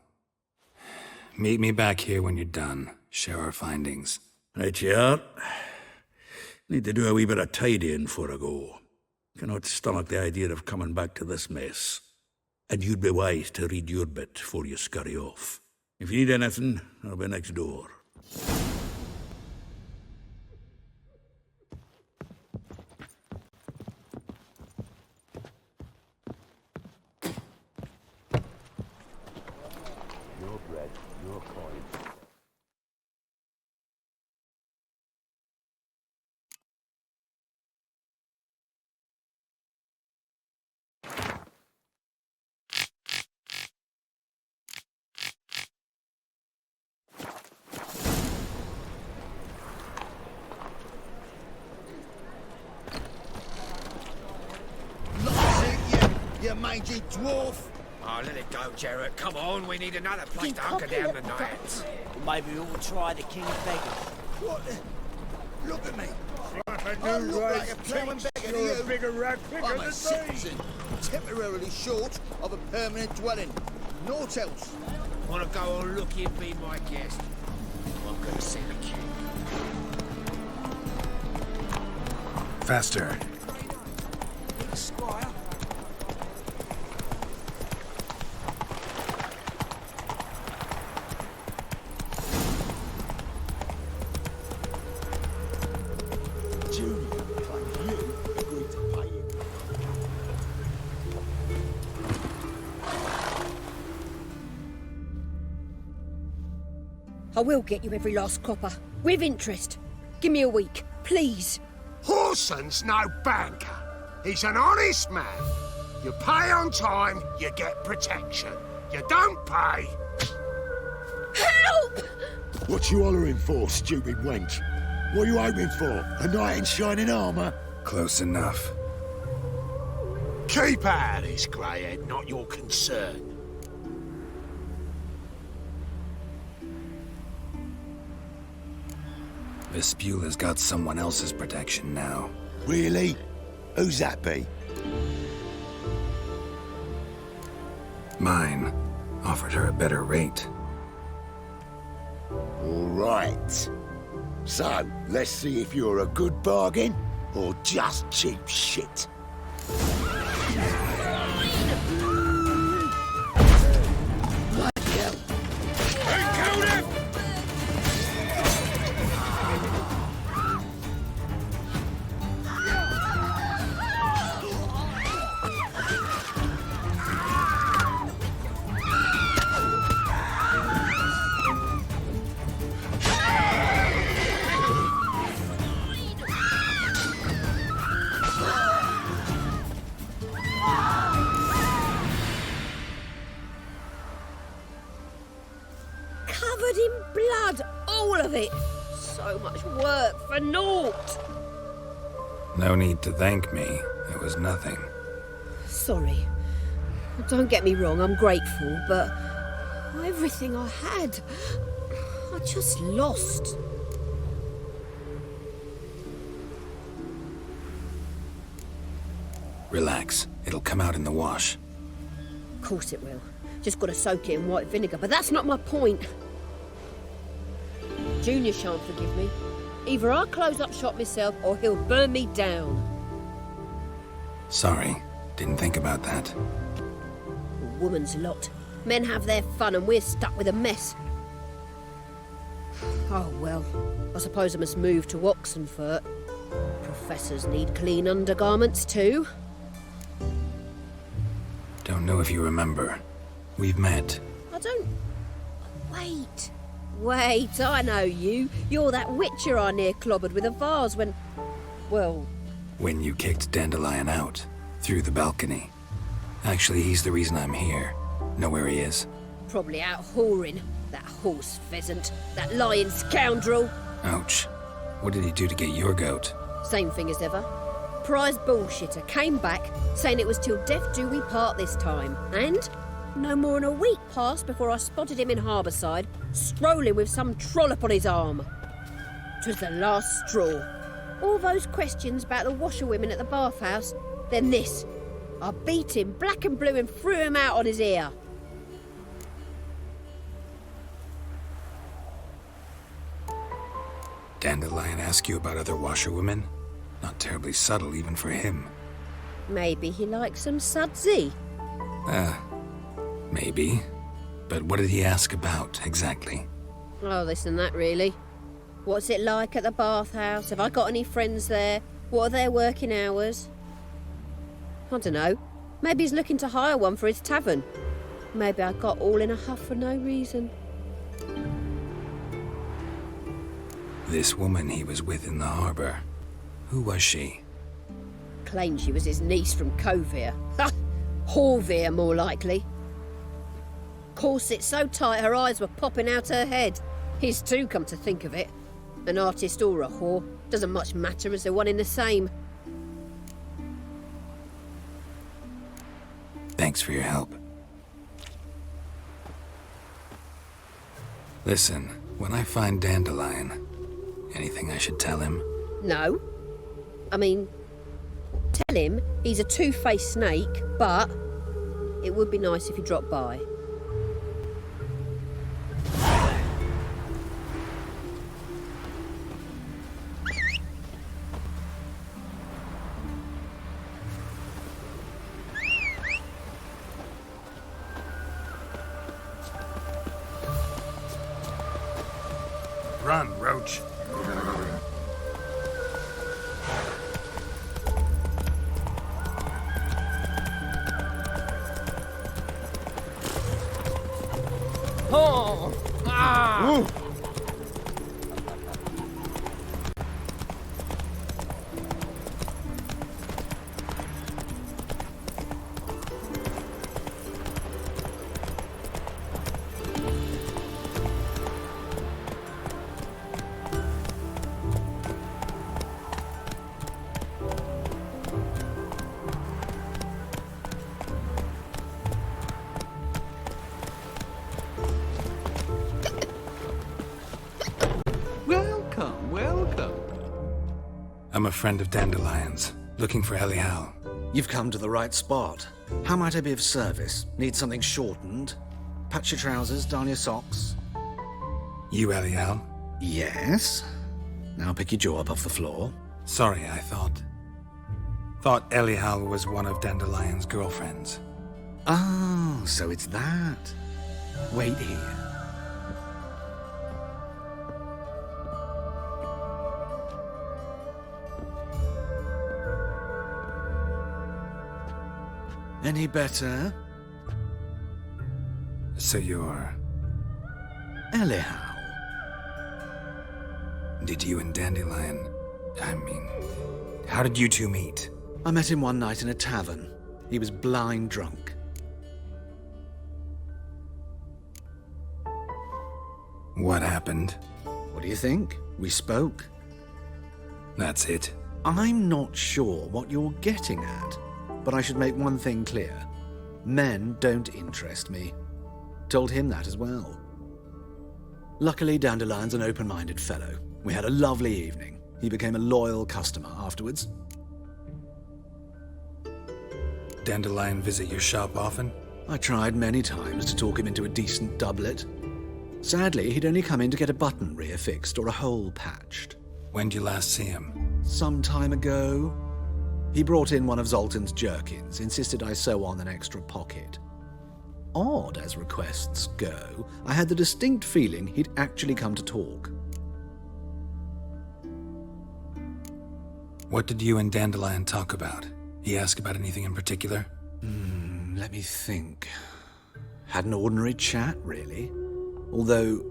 Meet me back here when you're done. Share our findings. Right you are. Need to do a wee bit of tidying before I go. Cannot stomach the idea of coming back to this mess. And you'd be wise to read your bit before you scurry off. If you need anything, I'll be next door. Your bread, your coin. You mangy dwarf! Oh, let it go, Jarrett. Come on, we need another place to hunker down the night. Maybe we'll try the King of Beggars. What the... Look at me! I look like a ploughing beggar to you. a bigger rat picker I'm than a me. citizen, temporarily short of a permanent dwelling. Naught else. Want to go on looking, be my guest. I'm going to see the king. Faster. Squire. I will get you every last copper. With interest. Give me a week, please. Horson's no banker. He's an honest man. You pay on time, you get protection. You don't pay... Help! What you hollering for, stupid wench? What are you hoping for? A knight in shining armour? Close enough. Keep out of this, Greyhead, not your concern. Vespula's got someone else's protection now. Really? Who's that be? Mine. Offered her a better rate. All right. So, let's see if you're a good bargain or just cheap shit. Covered in blood, all of it. So much work for naught. No need to thank me. It was nothing. Sorry. Don't get me wrong, I'm grateful, but everything I had, I just lost. Relax. It'll come out in the wash. Of course it will. Just gotta soak it in white vinegar, but that's not my point. Junior shan't forgive me. Either I'll close up shop myself or he'll burn me down. Sorry. Didn't think about that. A woman's lot. Men have their fun and we're stuck with a mess. Oh well, I suppose I must move to Oxenfurt. Professors need clean undergarments too. Don't know if you remember. We've met. I don't... Wait, I know you. You're that witcher I near clobbered with a vase when... Well... When you kicked Dandelion out. Through the balcony. Actually, he's the reason I'm here. Know where he is? Probably out whoring. That horse pheasant. That lying scoundrel. Ouch. What did he do to get your goat? Same thing as ever. Prize bullshitter came back, saying it was till death do we part this time. And no more than a week passed before I spotted him in Harbourside, strolling with some trollop on his arm. 'Twas the last straw. All those questions about the washerwomen at the bathhouse, then this. I beat him black and blue and threw him out on his ear. Dandelion ask you about other washerwomen? Not terribly subtle even for him. Maybe he likes some sudsy. Maybe. But what did he ask about, exactly? Oh, this and that, really. What's it like at the bathhouse? Have I got any friends there? What are their working hours? I don't know. Maybe he's looking to hire one for his tavern. Maybe I got all in a huff for no reason. This woman he was with in the harbour. Who was she? Claimed she was his niece from Kovir. Ha! Horvir, more likely. Corset so tight her eyes were popping out her head. His too, come to think of it. An artist or a whore. Doesn't much matter as they're one in the same. Thanks for your help. Listen, when I find Dandelion, anything I should tell him? No. I mean, tell him he's a two-faced snake, but it would be nice if he dropped by. Run, Roach. Oh! Ah! Ooh. I'm a friend of Dandelion's, looking for Elial. You've come to the right spot. How might I be of service? Need something shortened? Patch your trousers, darn your socks. You Elial? Yes. Now pick your jaw up off the floor. Sorry, I thought Elial was one of Dandelion's girlfriends. Oh, so it's that. Wait here. Any better? So you're... Elial. Did you and Dandelion... how did you two meet? I met him one night in a tavern. He was blind drunk. What happened? What do you think? We spoke. That's it. I'm not sure what you're getting at. But I should make one thing clear. Men don't interest me. Told him that as well. Luckily, Dandelion's an open-minded fellow. We had a lovely evening. He became a loyal customer afterwards. Dandelion visit your shop often? I tried many times to talk him into a decent doublet. Sadly, he'd only come in to get a button reaffixed or a hole patched. When did you last see him? Some time ago. He brought in one of Zoltan's jerkins, insisted I sew on an extra pocket. Odd as requests go, I had the distinct feeling he'd actually come to talk. What did you and Dandelion talk about? He asked about anything in particular? Let me think. Had an ordinary chat, really. Although,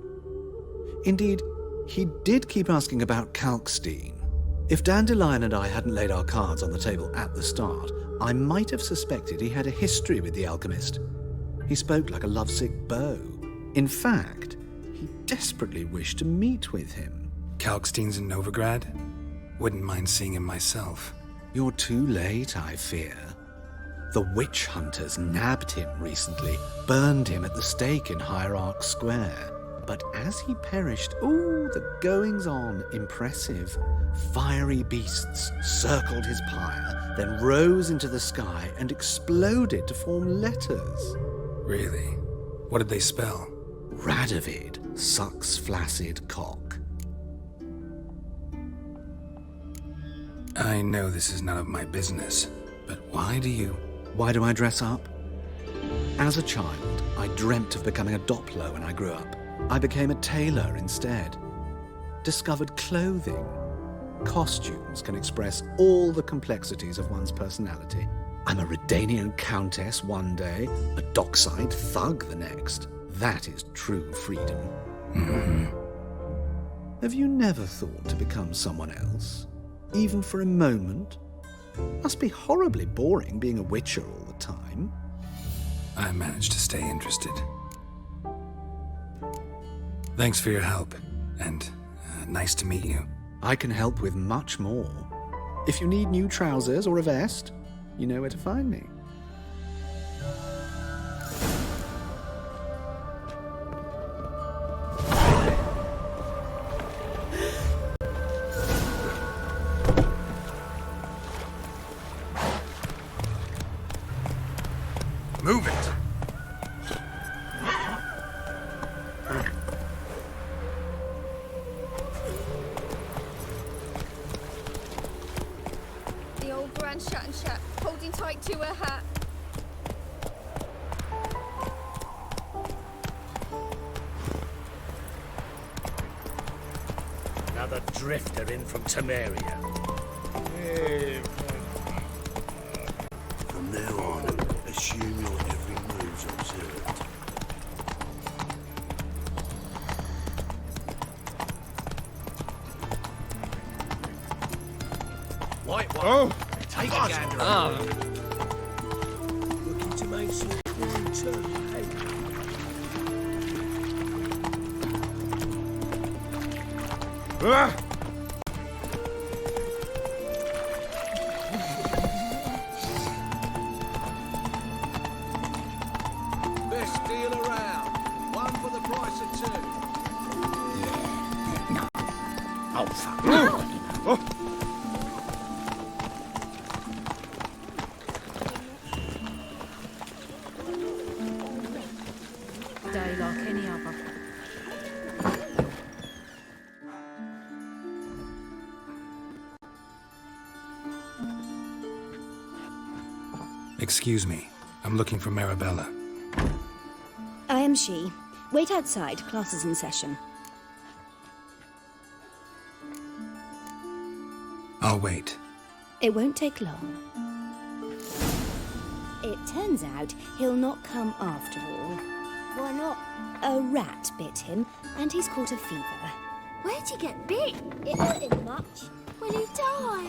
indeed, he did keep asking about Kalkstein. If Dandelion and I hadn't laid our cards on the table at the start, I might have suspected he had a history with the alchemist. He spoke like a lovesick beau. In fact, he desperately wished to meet with him. Kalkstein's in Novigrad? Wouldn't mind seeing him myself. You're too late, I fear. The witch hunters nabbed him recently, burned him at the stake in Hierarch Square. But as he perished, the goings-on impressive. Fiery beasts circled his pyre, then rose into the sky and exploded to form letters. Really? What did they spell? Radovid sucks flaccid cock. I know this is none of my business, but why do I dress up? As a child, I dreamt of becoming a Doppler when I grew up. I became a tailor instead. Discovered clothing. Costumes can express all the complexities of one's personality. I'm a Redanian countess one day, a dockside thug the next. That is true freedom. Have you never thought to become someone else? Even for a moment? Must be horribly boring being a witcher all the time. I managed to stay interested. Thanks for your help, and nice to meet you. I can help with much more. If you need new trousers or a vest, you know where to find me. Move it! The old Grand Shat holding tight to her hat. Another drifter in from Temeria. From now on, assume your every move's observed. White one. Oh! Take a gander. Looking to make some coin too, hey? Best deal around. One for the price of two. Oh, fuck. Day like any other. Excuse me. I'm looking for Marabella. I am she. Wait outside. Class is in session. I'll wait. It won't take long. It turns out he'll not come after all. Why not? A rat bit him, and he's caught a fever. Where'd he get bit? It hurt him much. Will he die?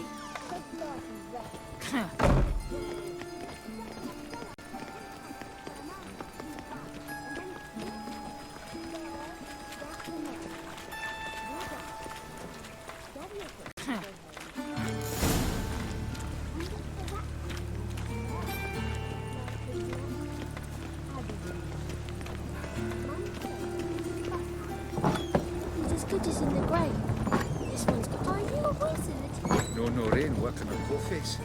He's as good as in the grave. This one's got... Are you a wizard? No rain working on coffees.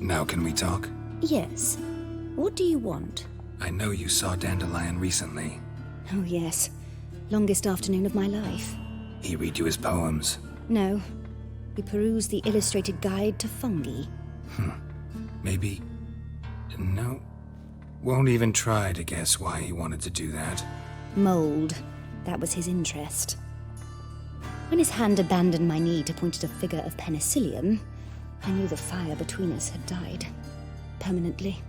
Now can we talk? Yes. What do you want? I know you saw Dandelion recently. Oh, yes. Longest afternoon of my life. He read you his poems? No. We perused the illustrated guide to fungi. Maybe... No. Won't even try to guess why he wanted to do that. Mold. That was his interest. When his hand abandoned my knee to point at a figure of penicillium, I knew the fire between us had died. Permanently.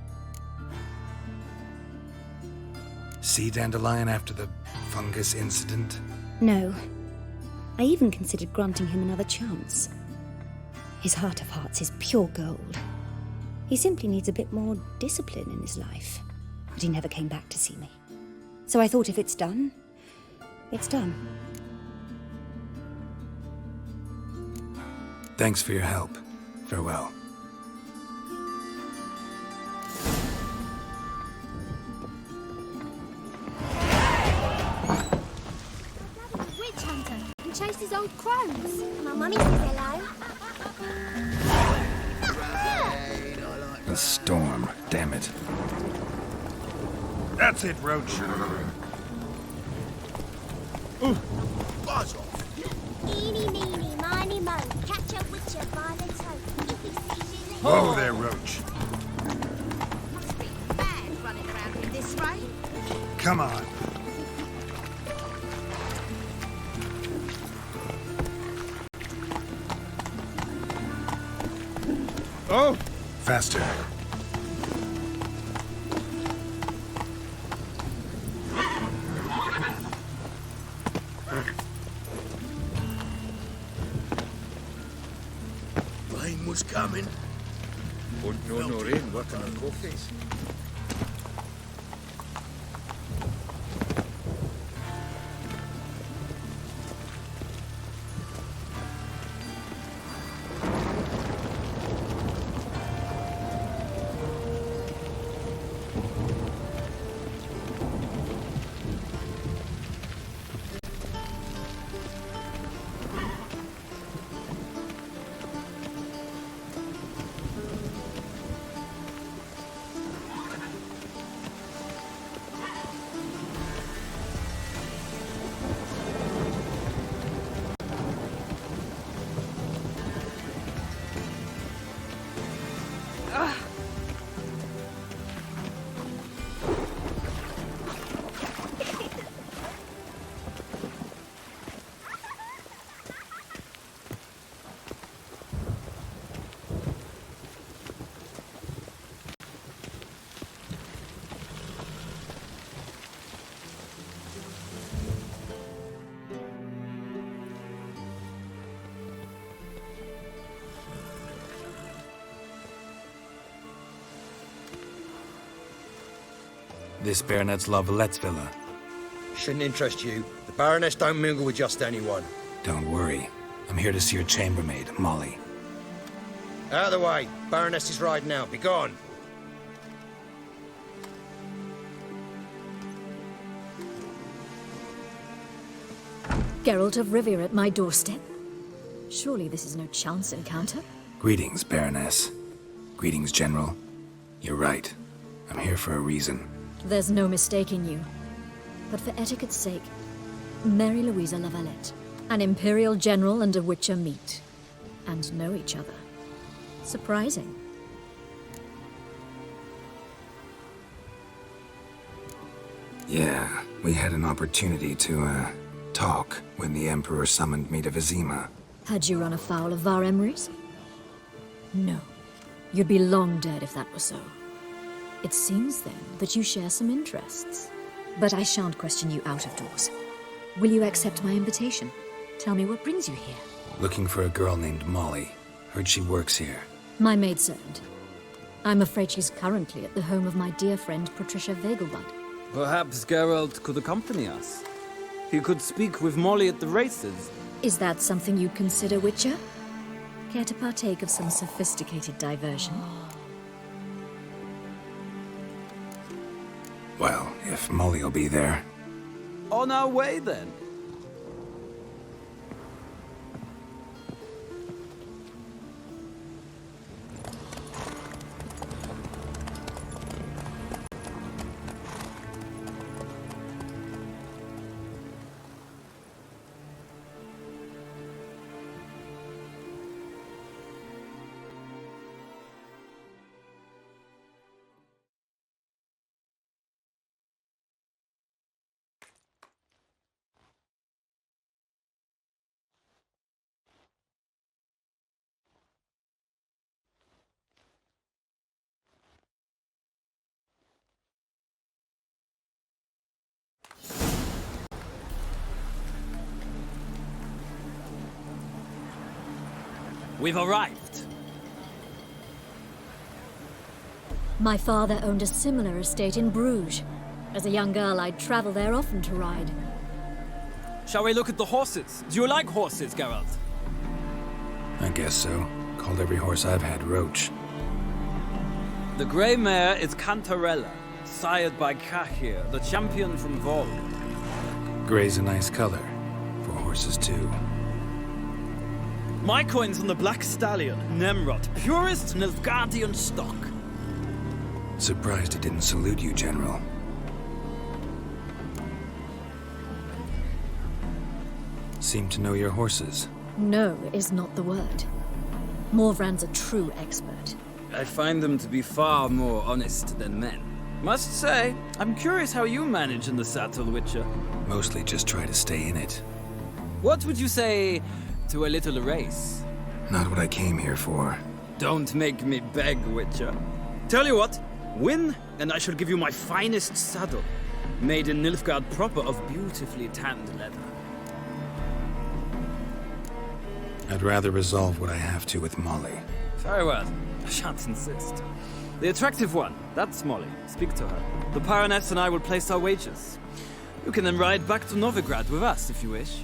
See Dandelion after the fungus incident? No. I even considered granting him another chance. His heart of hearts is pure gold. He simply needs a bit more discipline in his life. But he never came back to see me. So I thought if it's done, it's done. Thanks for your help. Farewell. Witch hunter. He chased his old crows. My mummy says hello. The storm, damn it. That's it, Roach. Buzz off. Eeny, meeny, miny, mo. Catch a witcher by the toe. If he sees you, Whoa there, Roach. Must be bad running around in this rain. Come on. Oh! Faster. Rain was coming. Und nur in working on coffees. This Baronet's La Vallette's villa. Shouldn't interest you. The Baroness don't mingle with just anyone. Don't worry. I'm here to see your chambermaid, Molly. Out of the way. Baroness is riding out. Be gone. Geralt of Rivia at my doorstep? Surely this is no chance encounter? Greetings, Baroness. Greetings, General. You're right. I'm here for a reason. There's no mistaking you. But for etiquette's sake, Mary Louisa La Valette, an Imperial General and a Witcher meet, and know each other. Surprising. Yeah, we had an opportunity to, talk when the Emperor summoned me to Vizima. Had you run afoul of Var Emrys? No. You'd be long dead if that were so. It seems, then, that you share some interests. But I shan't question you out of doors. Will you accept my invitation? Tell me what brings you here. Looking for a girl named Molly. Heard she works here. My maidservant. I'm afraid she's currently at the home of my dear friend Patricia Vegelbud. Perhaps Geralt could accompany us. He could speak with Molly at the races. Is that something you consider, Witcher? Care to partake of some sophisticated diversion? Well, if Molly'll be there. On our way, then. We've arrived. My father owned a similar estate in Bruges. As a young girl, I'd travel there often to ride. Shall we look at the horses? Do you like horses, Geralt? I guess so. Called every horse I've had Roach. The grey mare is Cantarella, sired by Cahir, the champion from Vol. Grey's a nice color. For horses, too. My coin's on the Black Stallion, Nemrod, purest Nilfgaardian stock. Surprised he didn't salute you, General. Seem to know your horses. No is not the word. Morvran's a true expert. I find them to be far more honest than men. Must say, I'm curious how you manage in the Saddle, Witcher. Mostly just try to stay in it. What would you say to a little race? Not what I came here for. Don't make me beg, Witcher. Tell you what, win, and I shall give you my finest saddle, made in Nilfgaard proper of beautifully tanned leather. I'd rather resolve what I have to with Molly. Very well. I shan't insist. The attractive one, that's Molly. Speak to her. The Baroness and I will place our wagers. You can then ride back to Novigrad with us if you wish.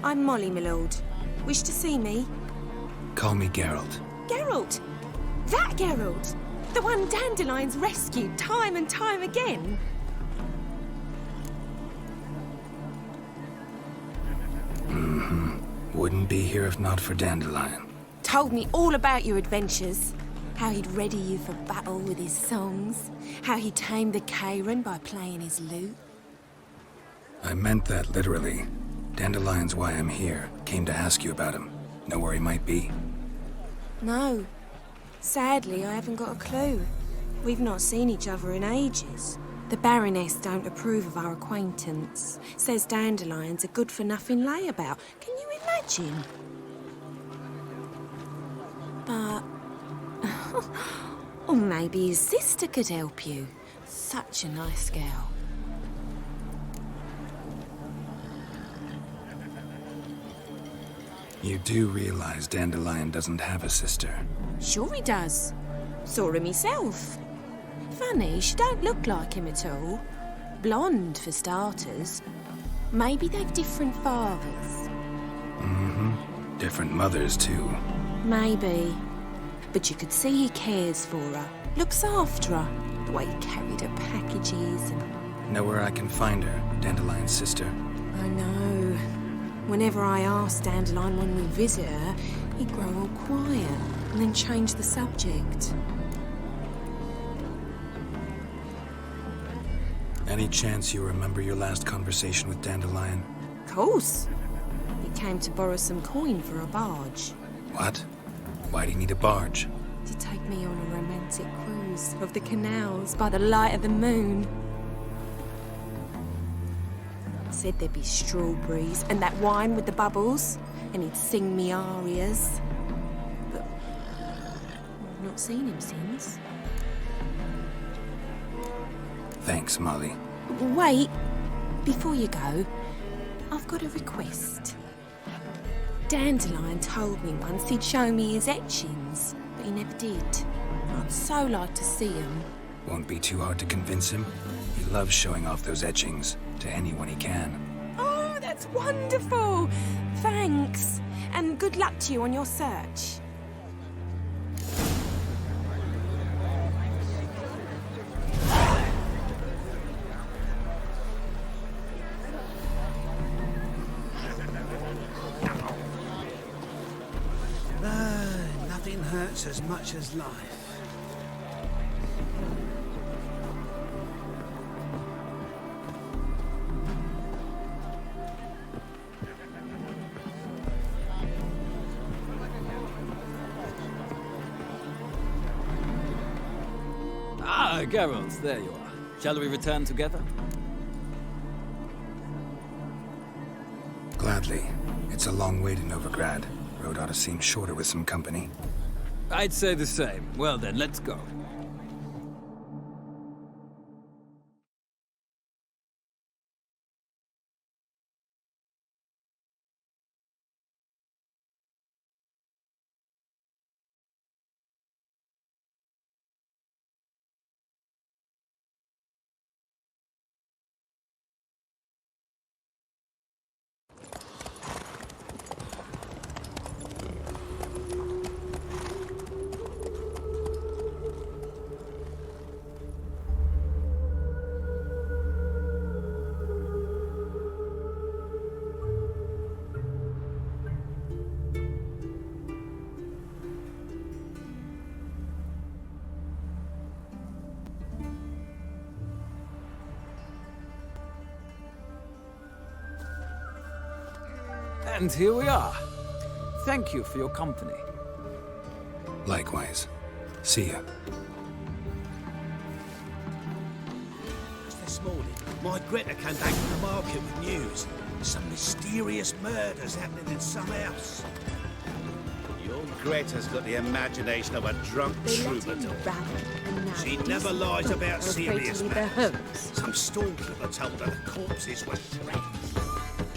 I'm Molly, my lord. Wish to see me? Call me Geralt. Geralt! That Geralt! The one Dandelion's rescued time and time again! Wouldn't be here if not for Dandelion. Told me all about your adventures. How he'd ready you for battle with his songs. How he tamed the Kayran by playing his lute. I meant that literally. Dandelion's why I'm here. Came to ask you about him. Know where he might be? No. Sadly, I haven't got a clue. We've not seen each other in ages. The Baroness don't approve of our acquaintance. Says Dandelion's a good-for-nothing layabout. Can you imagine? But... or maybe his sister could help you. Such a nice girl. You do realize Dandelion doesn't have a sister. Sure he does. Saw him myself. Funny, she don't look like him at all. Blonde, for starters. Maybe they've different fathers. Different mothers, too. Maybe. But you could see he cares for her. Looks after her. The way he carried her packages and... Know where I can find her, Dandelion's sister? I know. Whenever I asked Dandelion when we visit her, he'd grow all quiet and then change the subject. Any chance you remember your last conversation with Dandelion? Of course. He came to borrow some coin for a barge. What? Why do you need a barge? To take me on a romantic cruise of the canals by the light of the moon. Said there'd be strawberries and that wine with the bubbles, and he'd sing me arias. But I've not seen him since. Thanks, Molly. Wait, before you go, I've got a request. Dandelion told me once he'd show me his etchings, but he never did. I'd so like to see them. Won't be too hard to convince him. He loves showing off those etchings to anyone he can. Oh, that's wonderful! Thanks, and good luck to you on your search. Nothing hurts as much as life. Ah, Geralt, there you are. Shall we return together? Gladly. It's a long way to Novigrad. Road ought to seem shorter with some company. I'd say the same. Well then, let's go. And here we are. Thank you for your company. Likewise. See ya. Just this morning, my Greta came back from the market with news. Some mysterious murders happening in some house. Your Greta's got the imagination of a drunk troubadour. She never lies about serious matters. Some storekeeper told her the corpses were threats.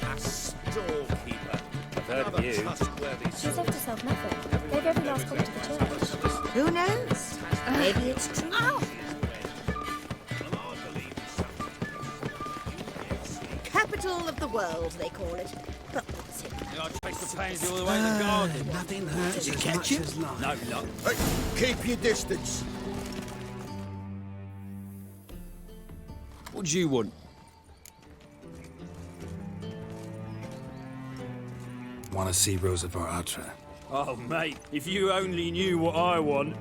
A storekeeper. I've heard of you. She's left herself nothing. Gave every last copper to the church. Who knows? Maybe it's true. Capital of the world, they call it. But what's it? I traced the pansy all the way in the garden. Nothing hurts. Did you as catch much him? as life. No luck. Hey, keep your distance. What do you want? Want to see Rosa var Atra? Oh, mate, if you only knew what I want.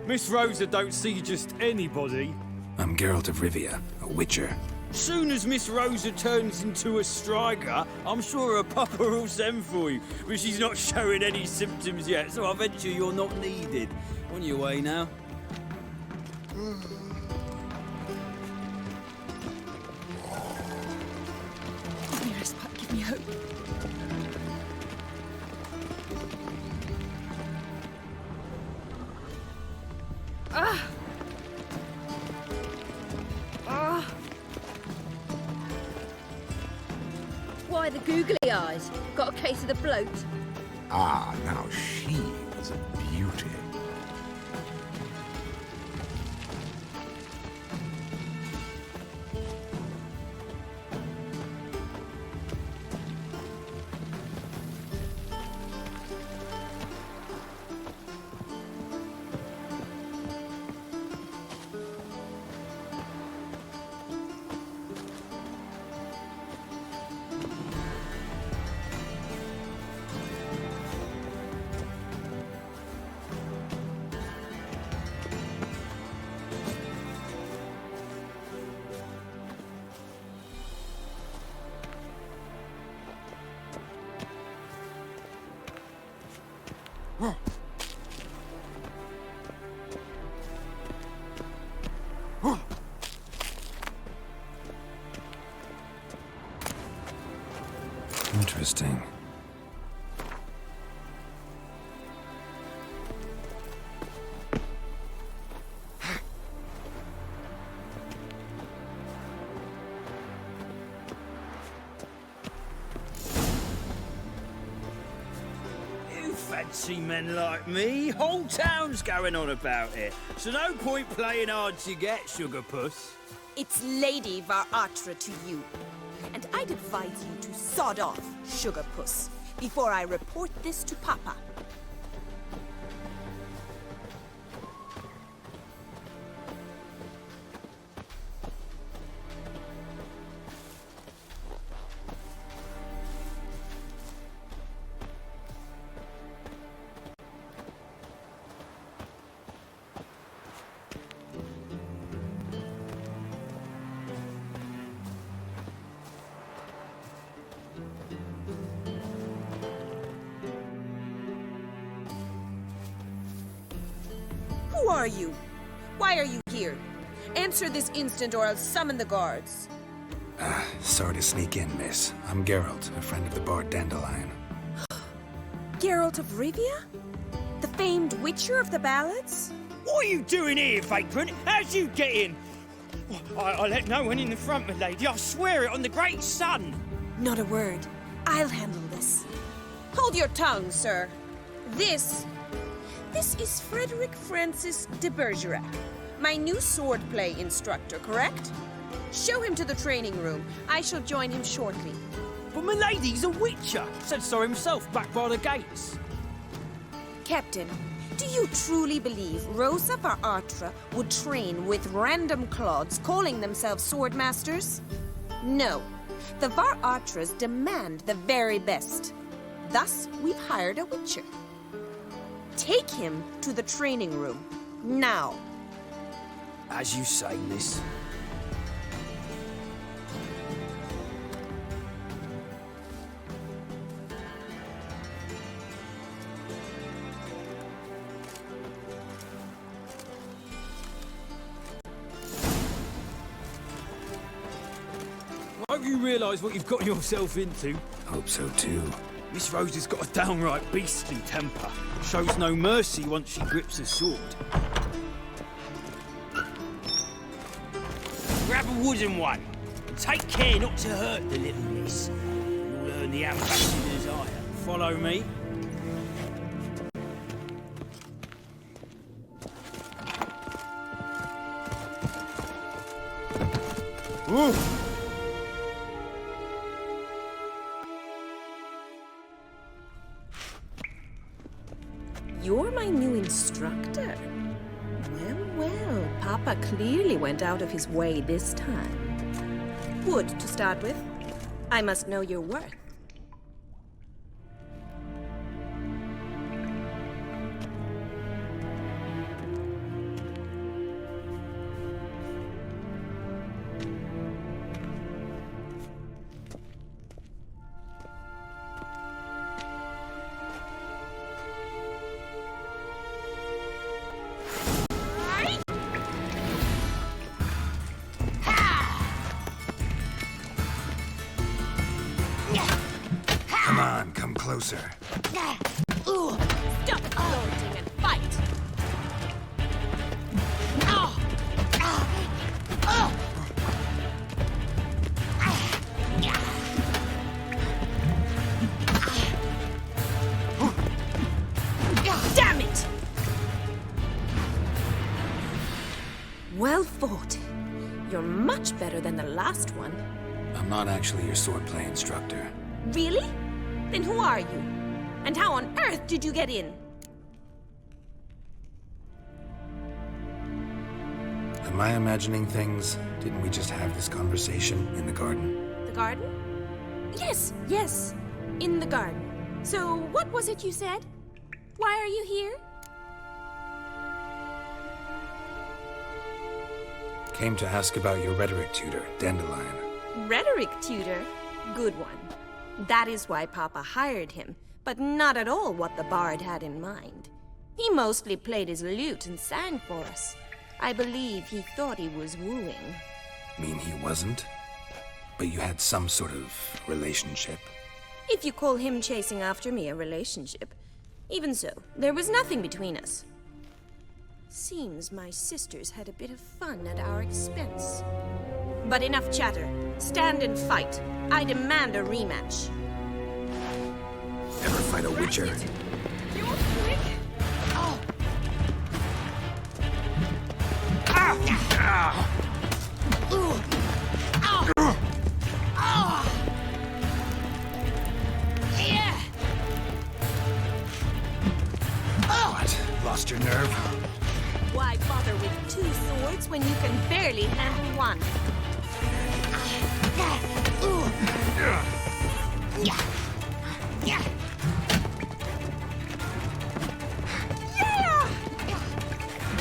Miss Rosa don't see just anybody. I'm Geralt of Rivia, a witcher. Soon as Miss Rosa turns into a striker, I'm sure her papa will send for you. But she's not showing any symptoms yet, so I venture you're not needed. On your way now. Give me respite, give me hope. Why the googly eyes? Got a case of the bloat? Ah, now she is a beauty. Interesting. You fancy men like me? Whole town's going on about it. So no point playing hard to get, sugar puss. It's Lady var Atra to you. And I'd advise you to sod off, sugar puss, before I report this to Papa. Who are you? Why are you here? Answer this instant or I'll summon the guards. Sorry to sneak in, miss. I'm Geralt, a friend of the bard Dandelion. Geralt of Rivia? The famed witcher of the ballads? What are you doing here, vagrant? How'd you get in? I let no one in the front, my lady. I swear it on the great sun. Not a word. I'll handle this. Hold your tongue, sir. This is Frederick Francis de Bergerac, my new swordplay instructor, correct? Show him to the training room. I shall join him shortly. But my lady's a witcher. Said so himself back by the gates. Captain, do you truly believe Rosa var Artra would train with random clods calling themselves swordmasters? No. The var Artras demand the very best. Thus, we've hired a witcher. Take him to the training room. Now. As you say, miss. Hope you realise what you've got yourself into. Hope so too. Miss Rose has got a downright beastly temper. Shows no mercy once she grips a sword. Grab a wooden one. And take care not to hurt the little miss. You'll learn the ambassador's ire. Follow me. Ooh. You're my new instructor? Well, Papa clearly went out of his way this time. Wood, to start with. I must know your worth. Come on, come closer. Stop gloating and fight! Damn it! Well fought. You're much better than the last one. I'm not actually your swordplay instructor. Really? Then who are you? And how on earth did you get in? Am I imagining things? Didn't we just have this conversation in the garden? The garden? Yes. In the garden. So, what was it you said? Why are you here? Came to ask about your rhetoric tutor, Dandelion. Rhetoric tutor? Good one. That is why Papa hired him, but not at all what the bard had in mind. He mostly played his lute and sang for us. I believe he thought he was wooing. Mean he wasn't? But you had some sort of relationship? If you call him chasing after me a relationship. Even so, there was nothing between us. Seems my sisters had a bit of fun at our expense. But enough chatter. Stand and fight. I demand a rematch. Never fight a witcher. You're quick. Oh. What? Lost your nerve? Why bother with two swords when you can barely handle one?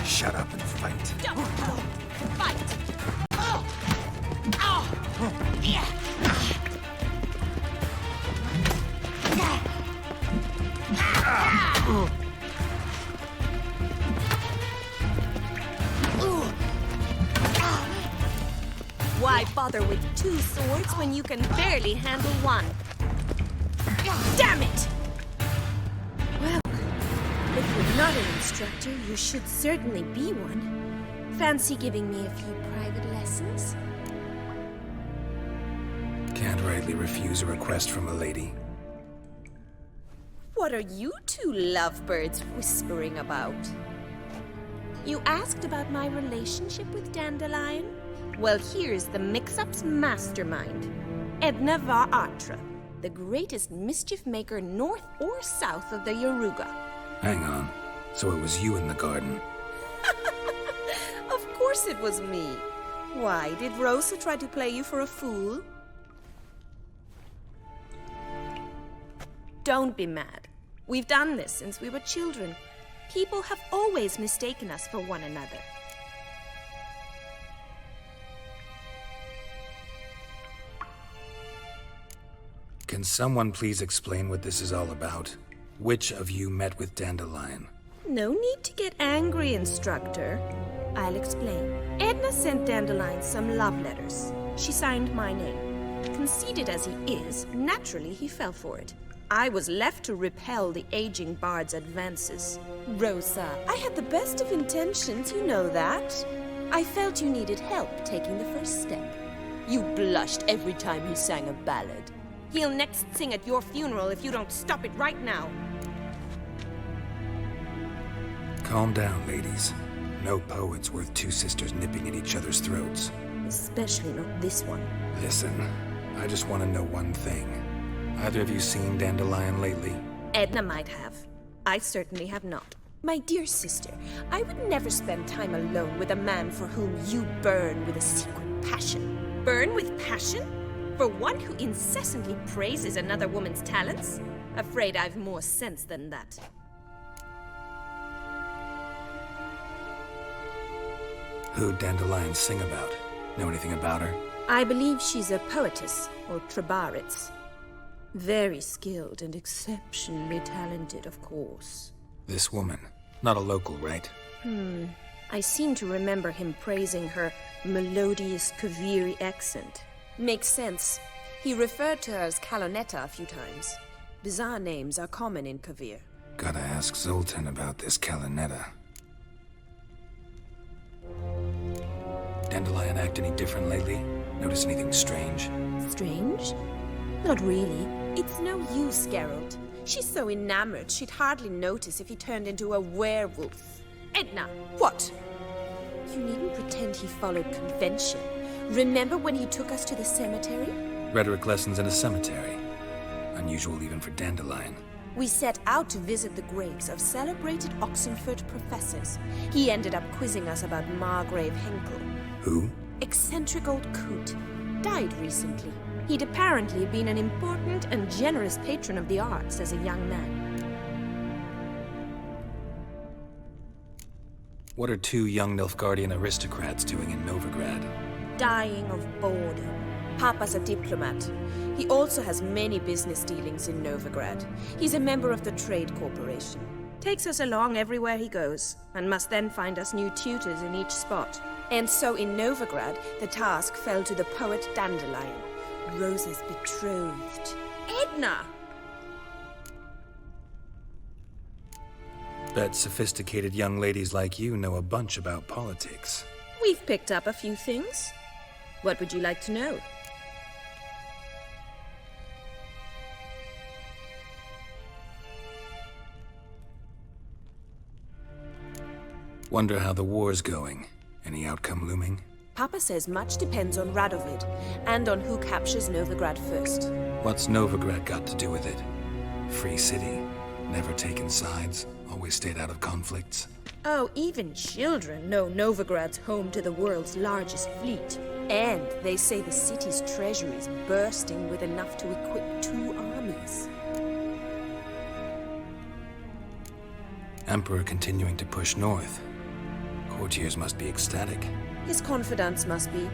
Shut up and fight. Don't fight. bother with 2 swords when you can barely handle one? Damn it! Well, if you're not an instructor, you should certainly be one. Fancy giving me a few private lessons? Can't rightly refuse a request from a lady. What are you two lovebirds whispering about? You asked about my relationship with Dandelion? Well, here's the mix-up's mastermind. Edna var Atra, the greatest mischief maker north or south of the Yaruga. Hang on. So it was you in the garden? Of course it was me. Why, did Rosa try to play you for a fool? Don't be mad. We've done this since we were children. People have always mistaken us for one another. Can someone please explain what this is all about? Which of you met with Dandelion? No need to get angry, instructor. I'll explain. Edna sent Dandelion some love letters. She signed my name. Conceited as he is, naturally he fell for it. I was left to repel the aging bard's advances. Rosa, I had the best of intentions, you know that. I felt you needed help taking the first step. You blushed every time he sang a ballad. He'll next sing at your funeral if you don't stop it right now. Calm down, ladies. No poet's worth 2 sisters nipping at each other's throats. Especially not this one. Listen, I just want to know one thing. Either of you seen Dandelion lately? Edna might have. I certainly have not. My dear sister, I would never spend time alone with a man for whom you burn with a secret passion. Burn with passion? For one who incessantly praises another woman's talents? Afraid I've more sense than that. Who'd Dandelion sing about? Know anything about her? I believe she's a poetess, or Trebaritz. Very skilled and exceptionally talented, of course. This woman. Not a local, right? I seem to remember him praising her melodious Kaviri accent. Makes sense. He referred to her as Kalonetta a few times. Bizarre names are common in Kavir. Gotta ask Zoltan about this Kalonetta. Dandelion act any different lately? Notice anything strange? Strange? Not really. It's no use, Geralt. She's so enamored she'd hardly notice if he turned into a werewolf. Edna! What? You needn't pretend he followed convention. Remember when he took us to the cemetery? Rhetoric lessons in a cemetery. Unusual even for Dandelion. We set out to visit the graves of celebrated Oxenford professors. He ended up quizzing us about Margrave Henkel. Who? Eccentric old coot. Died recently. He'd apparently been an important and generous patron of the arts as a young man. What are 2 young Nilfgaardian aristocrats doing in Novigrad? Dying of boredom. Papa's a diplomat. He also has many business dealings in Novigrad. He's a member of the Trade Corporation. Takes us along everywhere he goes, and must then find us new tutors in each spot. And so in Novigrad, the task fell to the poet Dandelion, Rosa's betrothed. Edna! Bet sophisticated young ladies like you know a bunch about politics. We've picked up a few things. What would you like to know? Wonder how the war's going. Any outcome looming? Papa says much depends on Radovid, and on who captures Novigrad first. What's Novigrad got to do with it? Free city. Never taken sides. Always stayed out of conflicts. Oh, even children know Novigrad's home to the world's largest fleet. And they say the city's treasury is bursting with enough to equip 2 armies. Emperor continuing to push north. Courtiers must be ecstatic. His confidants must be.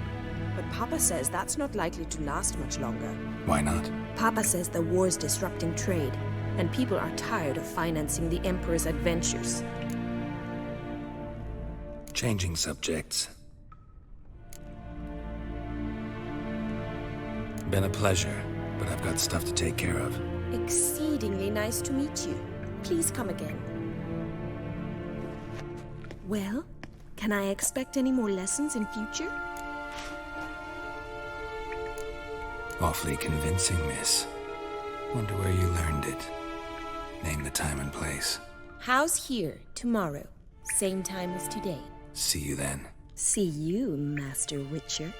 But Papa says that's not likely to last much longer. Why not? Papa says the war's disrupting trade, and people are tired of financing the Emperor's adventures. Changing subjects. Been a pleasure, but I've got stuff to take care of. Exceedingly nice to meet you. Please come again. Well, can I expect any more lessons in future? Awfully convincing, miss. Wonder where you learned it. Name the time and place. House here, tomorrow. Same time as today. See you then. See you, Master Witcher.